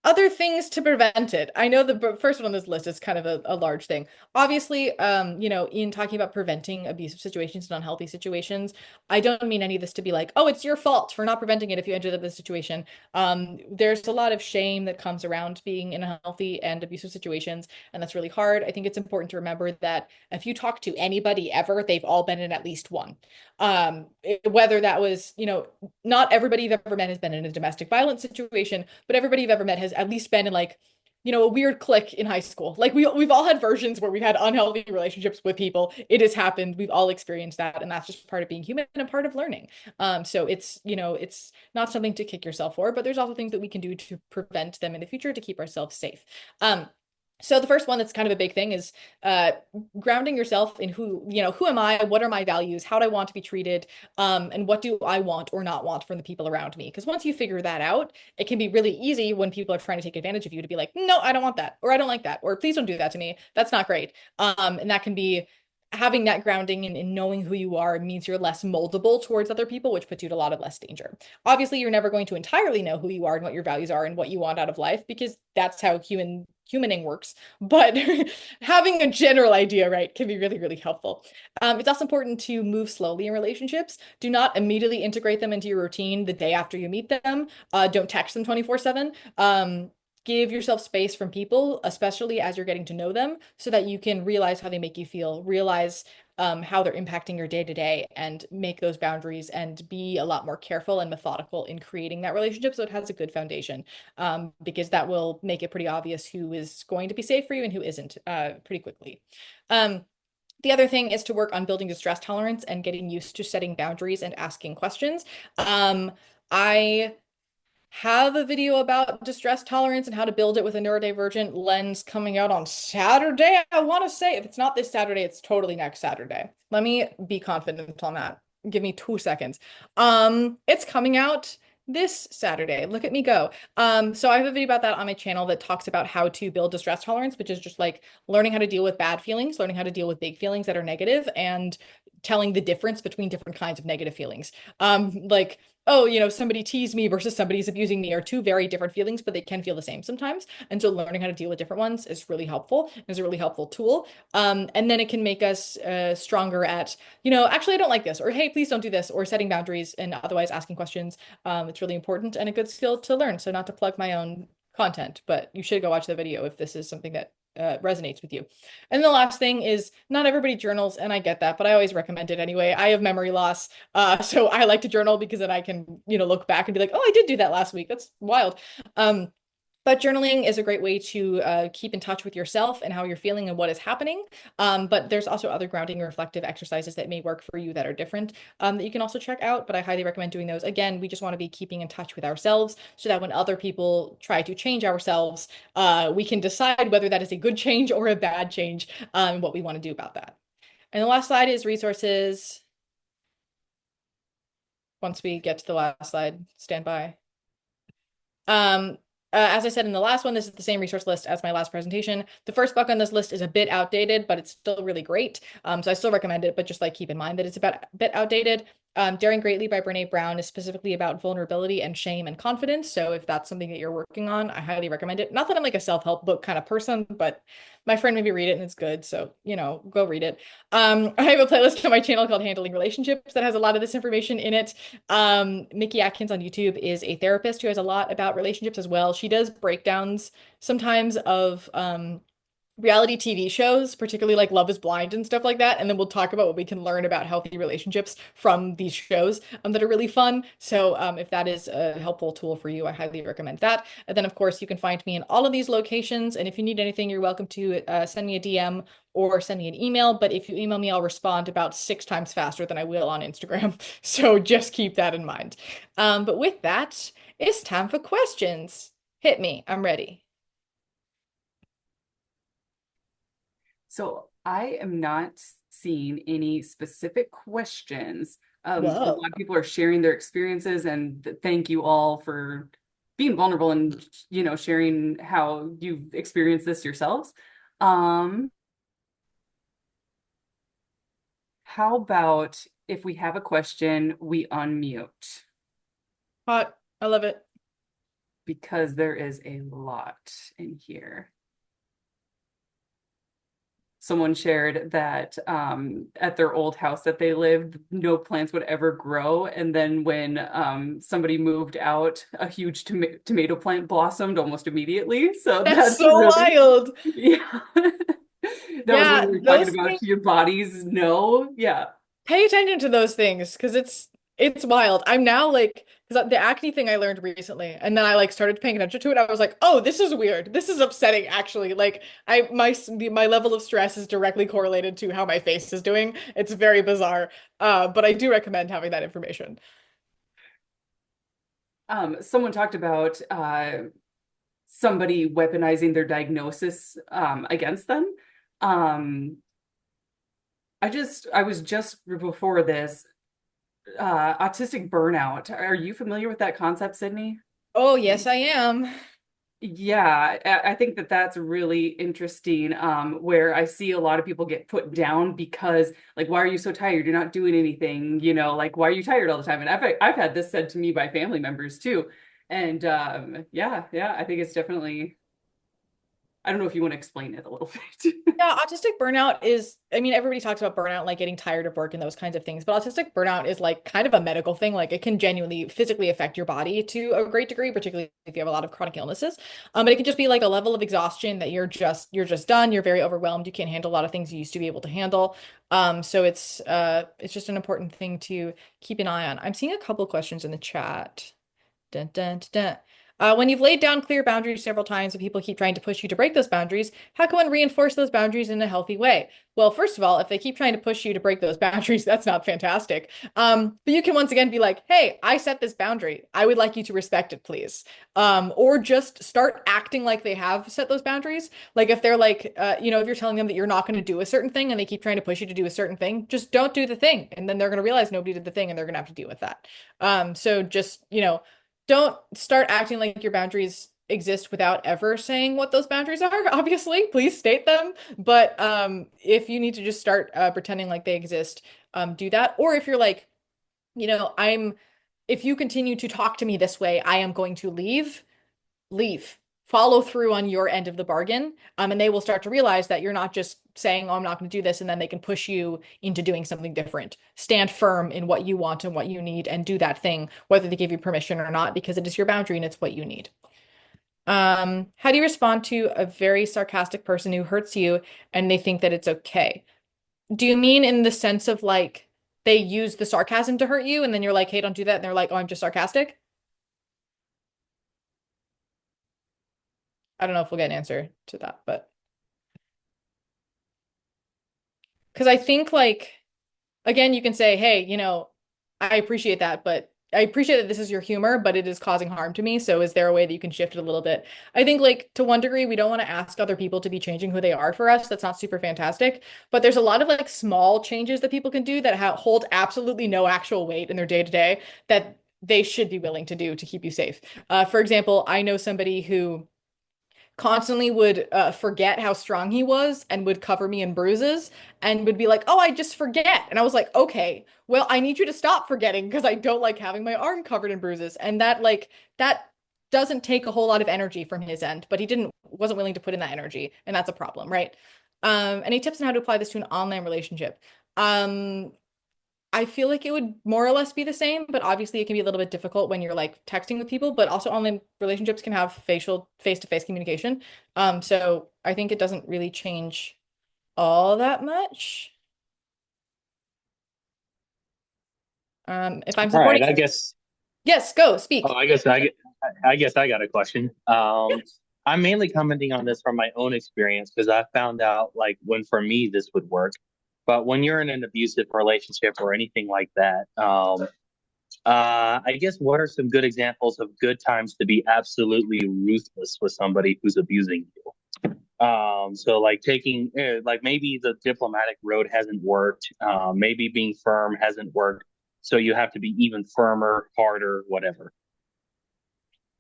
Other things to prevent it. I know the first one on this list is kind of a large thing. Obviously, in talking about preventing abusive situations and unhealthy situations, I don't mean any of this to be like, oh, it's your fault for not preventing it if you ended up in this situation. There's a lot of shame that comes around being in unhealthy and abusive situations, and that's really hard. I think it's important to remember that if you talk to anybody ever, they've all been in at least one. Whether that was, not everybody you've ever met has been in a domestic violence situation, but everybody you've ever met has at least been in like, a weird clique in high school. Like we've all had versions where we've had unhealthy relationships with people. It has happened. We've all experienced that, and that's just part of being human and a part of learning. So it's not something to kick yourself for, but there's also things that we can do to prevent them in the future to keep ourselves safe. So the first one that's kind of a big thing is grounding yourself in who am I? What are my values? How do I want to be treated? And what do I want or not want from the people around me? Because once you figure that out, it can be really easy when people are trying to take advantage of you to be like, no, I don't want that, or I don't like that, or please don't do that to me. That's not great. And that can be having that grounding and knowing who you are means you're less moldable towards other people, which puts you at a lot of less danger. Obviously, you're never going to entirely know who you are and what your values are and what you want out of life because that's how humaning works. But having a general idea, right, can be really, really helpful. It's also important to move slowly in relationships. Do not immediately integrate them into your routine the day after you meet them. Don't text them 24/7. Give yourself space from people, especially as you're getting to know them, so that you can realize how they make you feel, realize how they're impacting your day to day, and make those boundaries and be a lot more careful and methodical in creating that relationship so it has a good foundation. Because that will make it pretty obvious who is going to be safe for you and who isn't pretty quickly. The other thing is to work on building distress tolerance and getting used to setting boundaries and asking questions. I have a video about distress tolerance and how to build it with a neurodivergent lens coming out on Saturday. I want to say if it's not this Saturday, it's totally next Saturday. Let me be confident on that. Give me 2 seconds. It's coming out this Saturday. Look at me go. So I have a video about that on my channel that talks about how to build distress tolerance, which is just like learning how to deal with bad feelings, learning how to deal with big feelings that are negative, and telling the difference between different kinds of negative feelings. Like, oh, somebody teased me versus somebody's abusing me are two very different feelings, but they can feel the same sometimes. And so learning how to deal with different ones is really helpful. Is a really helpful tool. And then it can make us stronger at, actually, I don't like this, or hey, please don't do this, or setting boundaries and otherwise asking questions. It's really important and a good skill to learn. So not to plug my own content, but you should go watch the video if this is something that resonates with you. And the last thing is not everybody journals, and I get that, but I always recommend it anyway. I have memory loss, so I like to journal because then I can, look back and be like, oh, I did do that last week. That's wild. Um, but journaling is a great way to keep in touch with yourself and how you're feeling and what is happening. But there's also other grounding and reflective exercises that may work for you that are different that you can also check out. But I highly recommend doing those. Again, we just want to be keeping in touch with ourselves so that when other people try to change ourselves, we can decide whether that is a good change or a bad change and what we want to do about that. And the last slide is resources. Once we get to the last slide, stand by. Um, as I said in the last one, this is the same resource list as my last presentation. The first book on this list is a bit outdated, but it's still really great. So I still recommend it, but just like keep in mind that it's about a bit outdated. Daring Greatly by Brene Brown is specifically about vulnerability and shame and confidence. So if that's something that you're working on, I highly recommend it. Not that I'm like a self-help book kind of person, but my friend made me read it and it's good. So, go read it. I have a playlist on my channel called Handling Relationships that has a lot of this information in it. Mickey Atkins on YouTube is a therapist who has a lot about relationships as well. She does breakdowns sometimes of reality TV shows, particularly like Love is Blind and stuff like that. And then we'll talk about what we can learn about healthy relationships from these shows that are really fun. So if that is a helpful tool for you, I highly recommend that. And then, of course, you can find me in all of these locations. And if you need anything, you're welcome to send me a DM or send me an email. But if you email me, I'll respond about 6 times faster than I will on Instagram. So just keep that in mind. But with that, it's time for questions. Hit me. I'm ready. So I am not seeing any specific questions. A Whoa. lot of people are sharing their experiences, and thank you all for being vulnerable and sharing how you've experienced this yourselves. Um, how about if we have a question, we unmute Hot. I love it. because there is a lot in here. Someone shared that at their old house that they lived, no plants would ever grow. And then when somebody moved out, a huge tomato plant blossomed almost immediately. So That's that's so really, wild. yeah. That was when Yeah, we were talking those about things, your bodies. No, yeah. pay attention to those things because it's wild. I'm now like because the acne thing I learned recently and then I like started paying attention to it. I was like, "Oh, this is weird. This is upsetting actually." Like my level of stress is directly correlated to how my face is doing. It's very bizarre. But I do recommend having that information. Someone talked about somebody weaponizing their diagnosis against them. Um, I was just before this autistic burnout. Are you familiar with that concept, Sydney? Oh, yes, I am. Yeah, I think that that's really interesting. Where I see a lot of people get put down because, like, why are you so tired? You're not doing anything, like, why are you tired all the time? And I've had this said to me by family members too. And yeah, I think it's definitely, I don't know if you want to explain it a little bit. Yeah, autistic burnout is, I mean, everybody talks about burnout, like getting tired of work and those kinds of things, but autistic burnout is like kind of a medical thing. Like it can genuinely physically affect your body to a great degree, particularly if you have a lot of chronic illnesses. But it can just be like a level of exhaustion that you're just done. You're very overwhelmed. You can't handle a lot of things you used to be able to handle. So it's just an important thing to keep an eye on. I'm seeing a couple questions in the chat. Dun, dun, dun, dun. When you've laid down clear boundaries several times and people keep trying to push you to break those boundaries, how can one reinforce those boundaries in a healthy way? Well, first of all, if they keep trying to push you to break those boundaries, that's not fantastic. But you can once again be like, hey, I set this boundary. I would like you to respect it, please. Or just start acting like they have set those boundaries. Like if they're like, if you're telling them that you're not going to do a certain thing and they keep trying to push you to do a certain thing, just don't do the thing. And then they're going to realize nobody did the thing and they're going to have to deal with that. So just, don't start acting like your boundaries exist without ever saying what those boundaries are. Obviously, please state them. But if you need to just start pretending like they exist, do that. Or if you're like, if you continue to talk to me this way, I am going to leave. Follow through on your end of the bargain. And they will start to realize that you're not just saying, oh, I'm not going to do this. And then they can push you into doing something different. Stand firm in what you want and what you need and do that thing, whether they give you permission or not, because it is your boundary and it's what you need. How do you respond to a very sarcastic person who hurts you and they think that it's okay? Do you mean in the sense of like they use the sarcasm to hurt you and then you're like, hey, don't do that. And they're like, oh, I'm just sarcastic? I don't know if we'll get an answer to that, but because I think like again, you can say, hey, I appreciate that, but I appreciate that this is your humor, but it is causing harm to me. So is there a way that you can shift it a little bit? I think like to one degree, we don't want to ask other people to be changing who they are for us. That's not super fantastic, but there's a lot of like small changes that people can do that hold absolutely no actual weight in their day to day that they should be willing to do to keep you safe. For example, I know somebody who constantly would forget how strong he was and would cover me in bruises and would be like, "Oh, I just forget." And I was like, "Okay, well, I need you to stop forgetting because I don't like having my arm covered in bruises." And that doesn't take a whole lot of energy from his end, but he didn't wasn't willing to put in that energy, and that's a problem, right? Any tips on how to apply this to an online relationship? Um, I feel like it would more or less be the same, but obviously it can be a little bit difficult when you're like texting with people, but also online relationships can have facial face-to-face communication. So I think it doesn't really change all that much. If I'm All right, supporting, I guess. yes, go Oh, speak. I guess I got a question. I'm mainly commenting on this from my own experience because I found out like when for me this would work, but when you're in an abusive relationship or anything like that, I guess what are some good examples of good times to be absolutely ruthless with somebody who's abusing you? So like like maybe the diplomatic road hasn't worked. Maybe being firm hasn't worked. So you have to be even firmer, harder, whatever.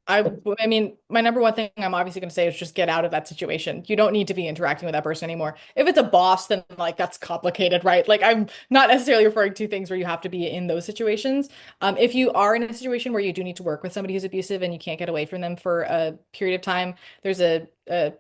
I mean, my number one thing I'm obviously going to say is just get out of that situation. You don't need to be interacting with that person anymore. If it's a boss, then like that's complicated, right? Like I'm not necessarily referring to things where you have to be in those situations. If you are in a situation where you do need to work with somebody who's abusive and you can't get away from them for a period of time, there's a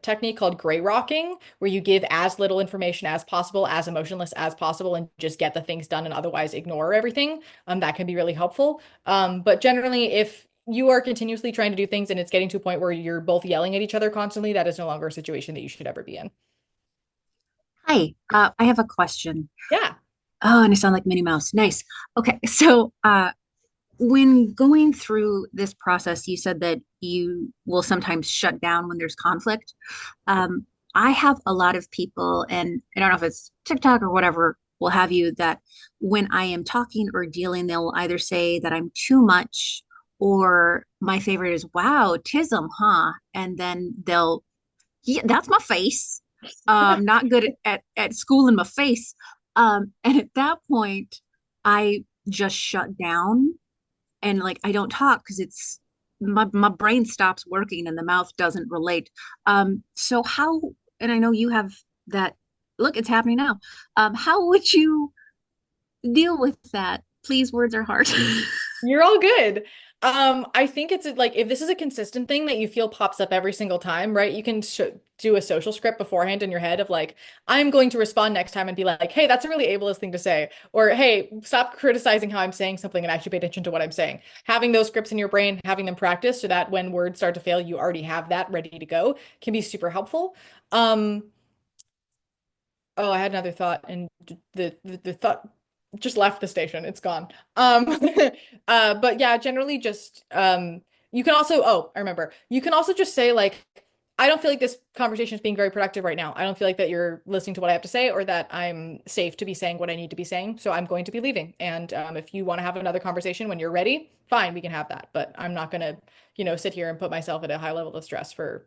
technique called gray rocking where you give as little information as possible, as emotionless as possible, and just get the things done and otherwise ignore everything. That can be really helpful. But generally, if you are continuously trying to do things and it's getting to a point where you're both yelling at each other constantly, that is no longer a situation that you should ever be in. Hi, I have a question. Yeah. Oh, and I sound like Minnie Mouse. Nice. Okay, so when going through this process, you said that you will sometimes shut down when there's conflict. Um, I have a lot of people, and I don't know if it's TikTok or whatever will have you, that when I am talking or dealing, they'll either say that I'm too much, or my favorite is, wow, tism, huh? And then they'll, yeah, that's my face. Not good at school in my face. And at that point, I just shut down and like I don't talk because it's my brain stops working and the mouth doesn't relate. So how, and I know you have that, look, it's happening now. How would you deal with that? Please, words are hard. You're all good. I think it's like if this is a consistent thing that you feel pops up every single time, right? You can do a social script beforehand in your head of like, I'm going to respond next time and be like, hey, that's a really ableist thing to say. Or hey, stop criticizing how I'm saying something and actually pay attention to what I'm saying. Having those scripts in your brain, having them practice so that when words start to fail, you already have that ready to go can be super helpful. Um, Oh, I had another thought, and the thought just left the station. It's gone. Um, but yeah, generally just you can also I remember. You can also just say like, I don't feel like this conversation is being very productive right now. I don't feel like that you're listening to what I have to say or that I'm safe to be saying what I need to be saying. So I'm going to be leaving. And if you want to have another conversation when you're ready, fine, we can have that. But I'm not gonna, sit here and put myself at a high level of stress for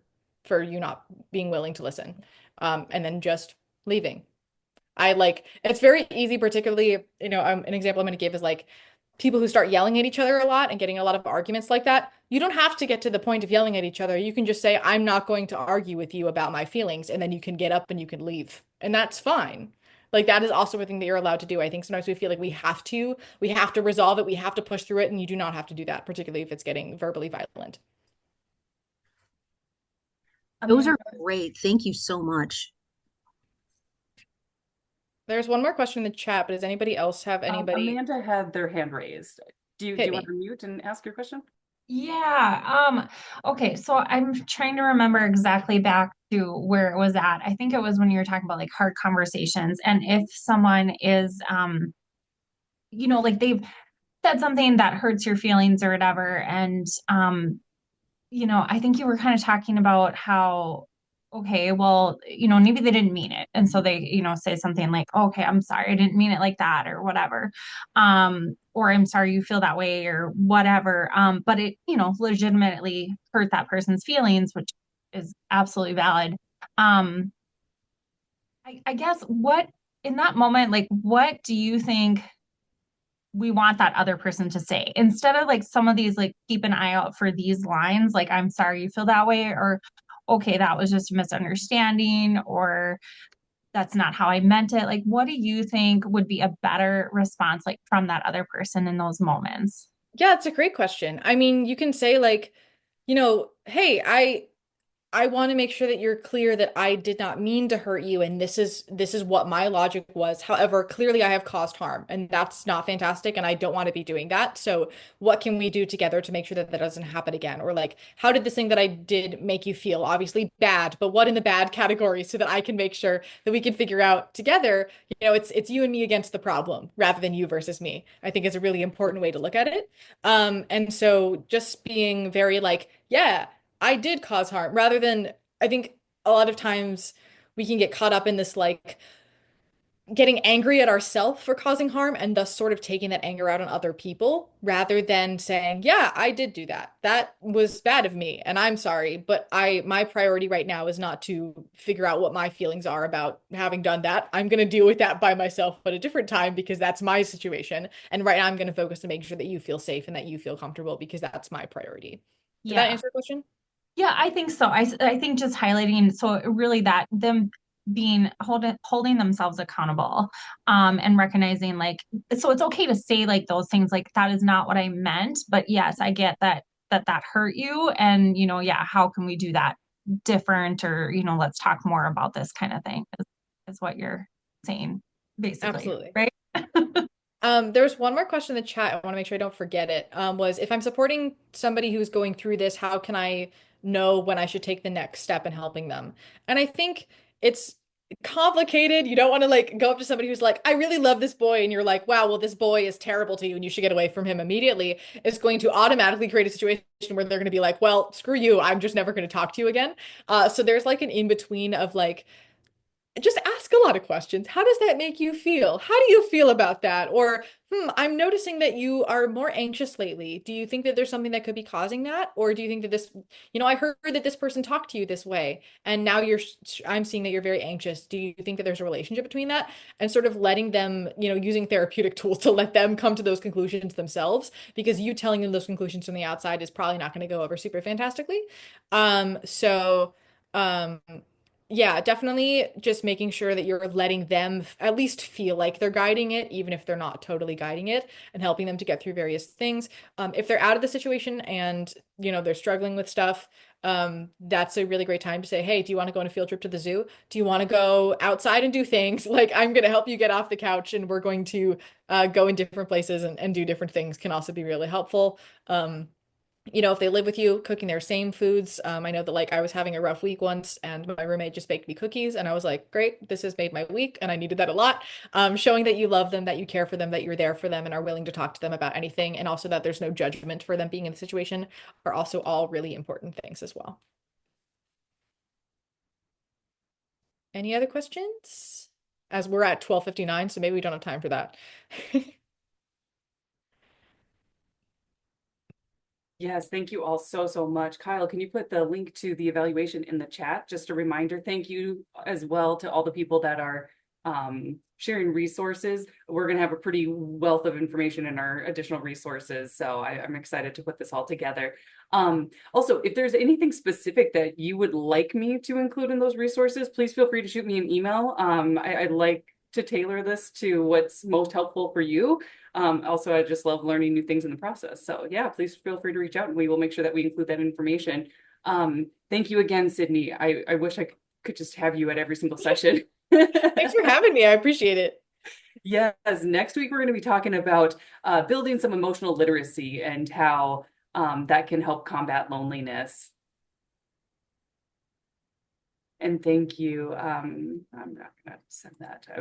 you not being willing to listen. And then just leaving. I like it's very easy, particularly, an example I'm going to give is like people who start yelling at each other a lot and getting a lot of arguments like that. You don't have to get to the point of yelling at each other. You can just say, I'm not going to argue with you about my feelings, and then you can get up and you can leave. And that's fine. Like that is also a thing that you're allowed to do. I think sometimes we feel like we have to resolve it, we have to push through it, and you do not have to do that, particularly if it's getting verbally violent. Those Amanda. are great. Thank you so much. There's one more question in the chat, but does anybody else have anybody Amanda had their hand raised. Do hit you want me? to mute and ask your question? Yeah. Okay. So I'm trying to remember exactly back to where it was at. I think it was when you were talking about like hard conversations, and if someone is, like they've said something that hurts your feelings or whatever, and I think you were kind of talking about how, okay, well, maybe they didn't mean it. And so they, say something like, okay, I'm sorry, I didn't mean it like that or whatever. Or I'm sorry you feel that way or whatever. But it, legitimately hurt that person's feelings, which is absolutely valid. Um, I guess what in that moment, like, what do you think we want that other person to say instead of like some of these like keep an eye out for these lines like I'm sorry you feel that way or okay that was just a misunderstanding or that's not how I meant it, like what do you think would be a better response like from that other person in those moments? Yeah, it's a great question. I mean, you can say like, hey, I want to make sure that you're clear that I did not mean to hurt you, and this is what my logic was. However, clearly I have caused harm, and that's not fantastic, and I don't want to be doing that. So, what can we do together to make sure that that doesn't happen again? Or like, how did this thing that I did make you feel? Obviously bad, but what in the bad category so that I can make sure that we can figure out together, it's you and me against the problem rather than you versus me. I think is a really important way to look at it. And so just being very like, yeah. I did cause harm rather than I think a lot of times we can get caught up in this like getting angry at ourselves for causing harm and thus sort of taking that anger out on other people rather than saying, yeah, I did do that. That was bad of me and I'm sorry, but my priority right now is not to figure out what my feelings are about having done that. I'm going to deal with that by myself at a different time because that's my situation. And right now I'm going to focus to make sure that you feel safe and that you feel comfortable because that's my priority. Did that Yeah. answer your question? Yeah, I think so. I think just highlighting so really that them being holding themselves accountable, and recognizing like so it's okay to say like those things like that is not what I meant, but yes, I get that hurt you, and yeah, how can we do that different or let's talk more about this kind of thing is what you're saying basically, Absolutely. right? There's one more question in the chat. I want to make sure I don't forget it. Was if I'm supporting somebody who's going through this, how can I know when I should take the next step in helping them? And I think it's complicated. You don't want to like go up to somebody who's like, I really love this boy, and you're like, wow, well, this boy is terrible to you, and you should get away from him immediately. It's going to automatically create a situation where they're going to be like, well, screw you, I'm just never going to talk to you again. So there's like an in between of like just ask a lot of questions. How does that make you feel? How do you feel about that? Or, I'm noticing that you are more anxious lately. Do you think that there's something that could be causing that? Or do you think that I heard that this person talked to you this way, and now I'm seeing that you're very anxious. Do you think that there's a relationship between that? And sort of letting them, using therapeutic tools to let them come to those conclusions themselves, because you telling them those conclusions from the outside is probably not going to go over super fantastically. So, um, yeah, definitely just making sure that you're letting them at least feel like they're guiding it, even if they're not totally guiding it, and helping them to get through various things. If they're out of the situation and, they're struggling with stuff, that's a really great time to say, hey, do you want to go on a field trip to the zoo? Do you want to go outside and do things? Like, I'm going to help you get off the couch and we're going to go in different places and do different things can also be really helpful. If they live with you, cooking their same foods. I know that like I was having a rough week once and my roommate just baked me cookies and I was like, great, this has made my week and I needed that a lot. Showing that you love them, that you care for them, that you're there for them and are willing to talk to them about anything, and also that there's no judgment for them being in the situation are also all really important things as well. Any other questions? As we're at 12:59, so maybe we don't have time for that. Yes, thank you all so, so much. Kyle, can you put the link to the evaluation in the chat? Just a reminder. Thank you as well to all the people that are sharing resources. We're going to have a pretty wealth of information in our additional resources. So I'm excited to put this all together. Also, if there's anything specific that you would like me to include in those resources, please feel free to shoot me an email. I'd like to tailor this to what's most helpful for you. Also, I just love learning new things in the process. So yeah, please feel free to reach out and we will make sure that we include that information. Thank you again, Sydney. I wish I could just have you at every single session. Thanks for having me. I appreciate it. Yes, next week we're going to be talking about building some emotional literacy and how that can help combat loneliness. And thank you. I'm not going to send that out.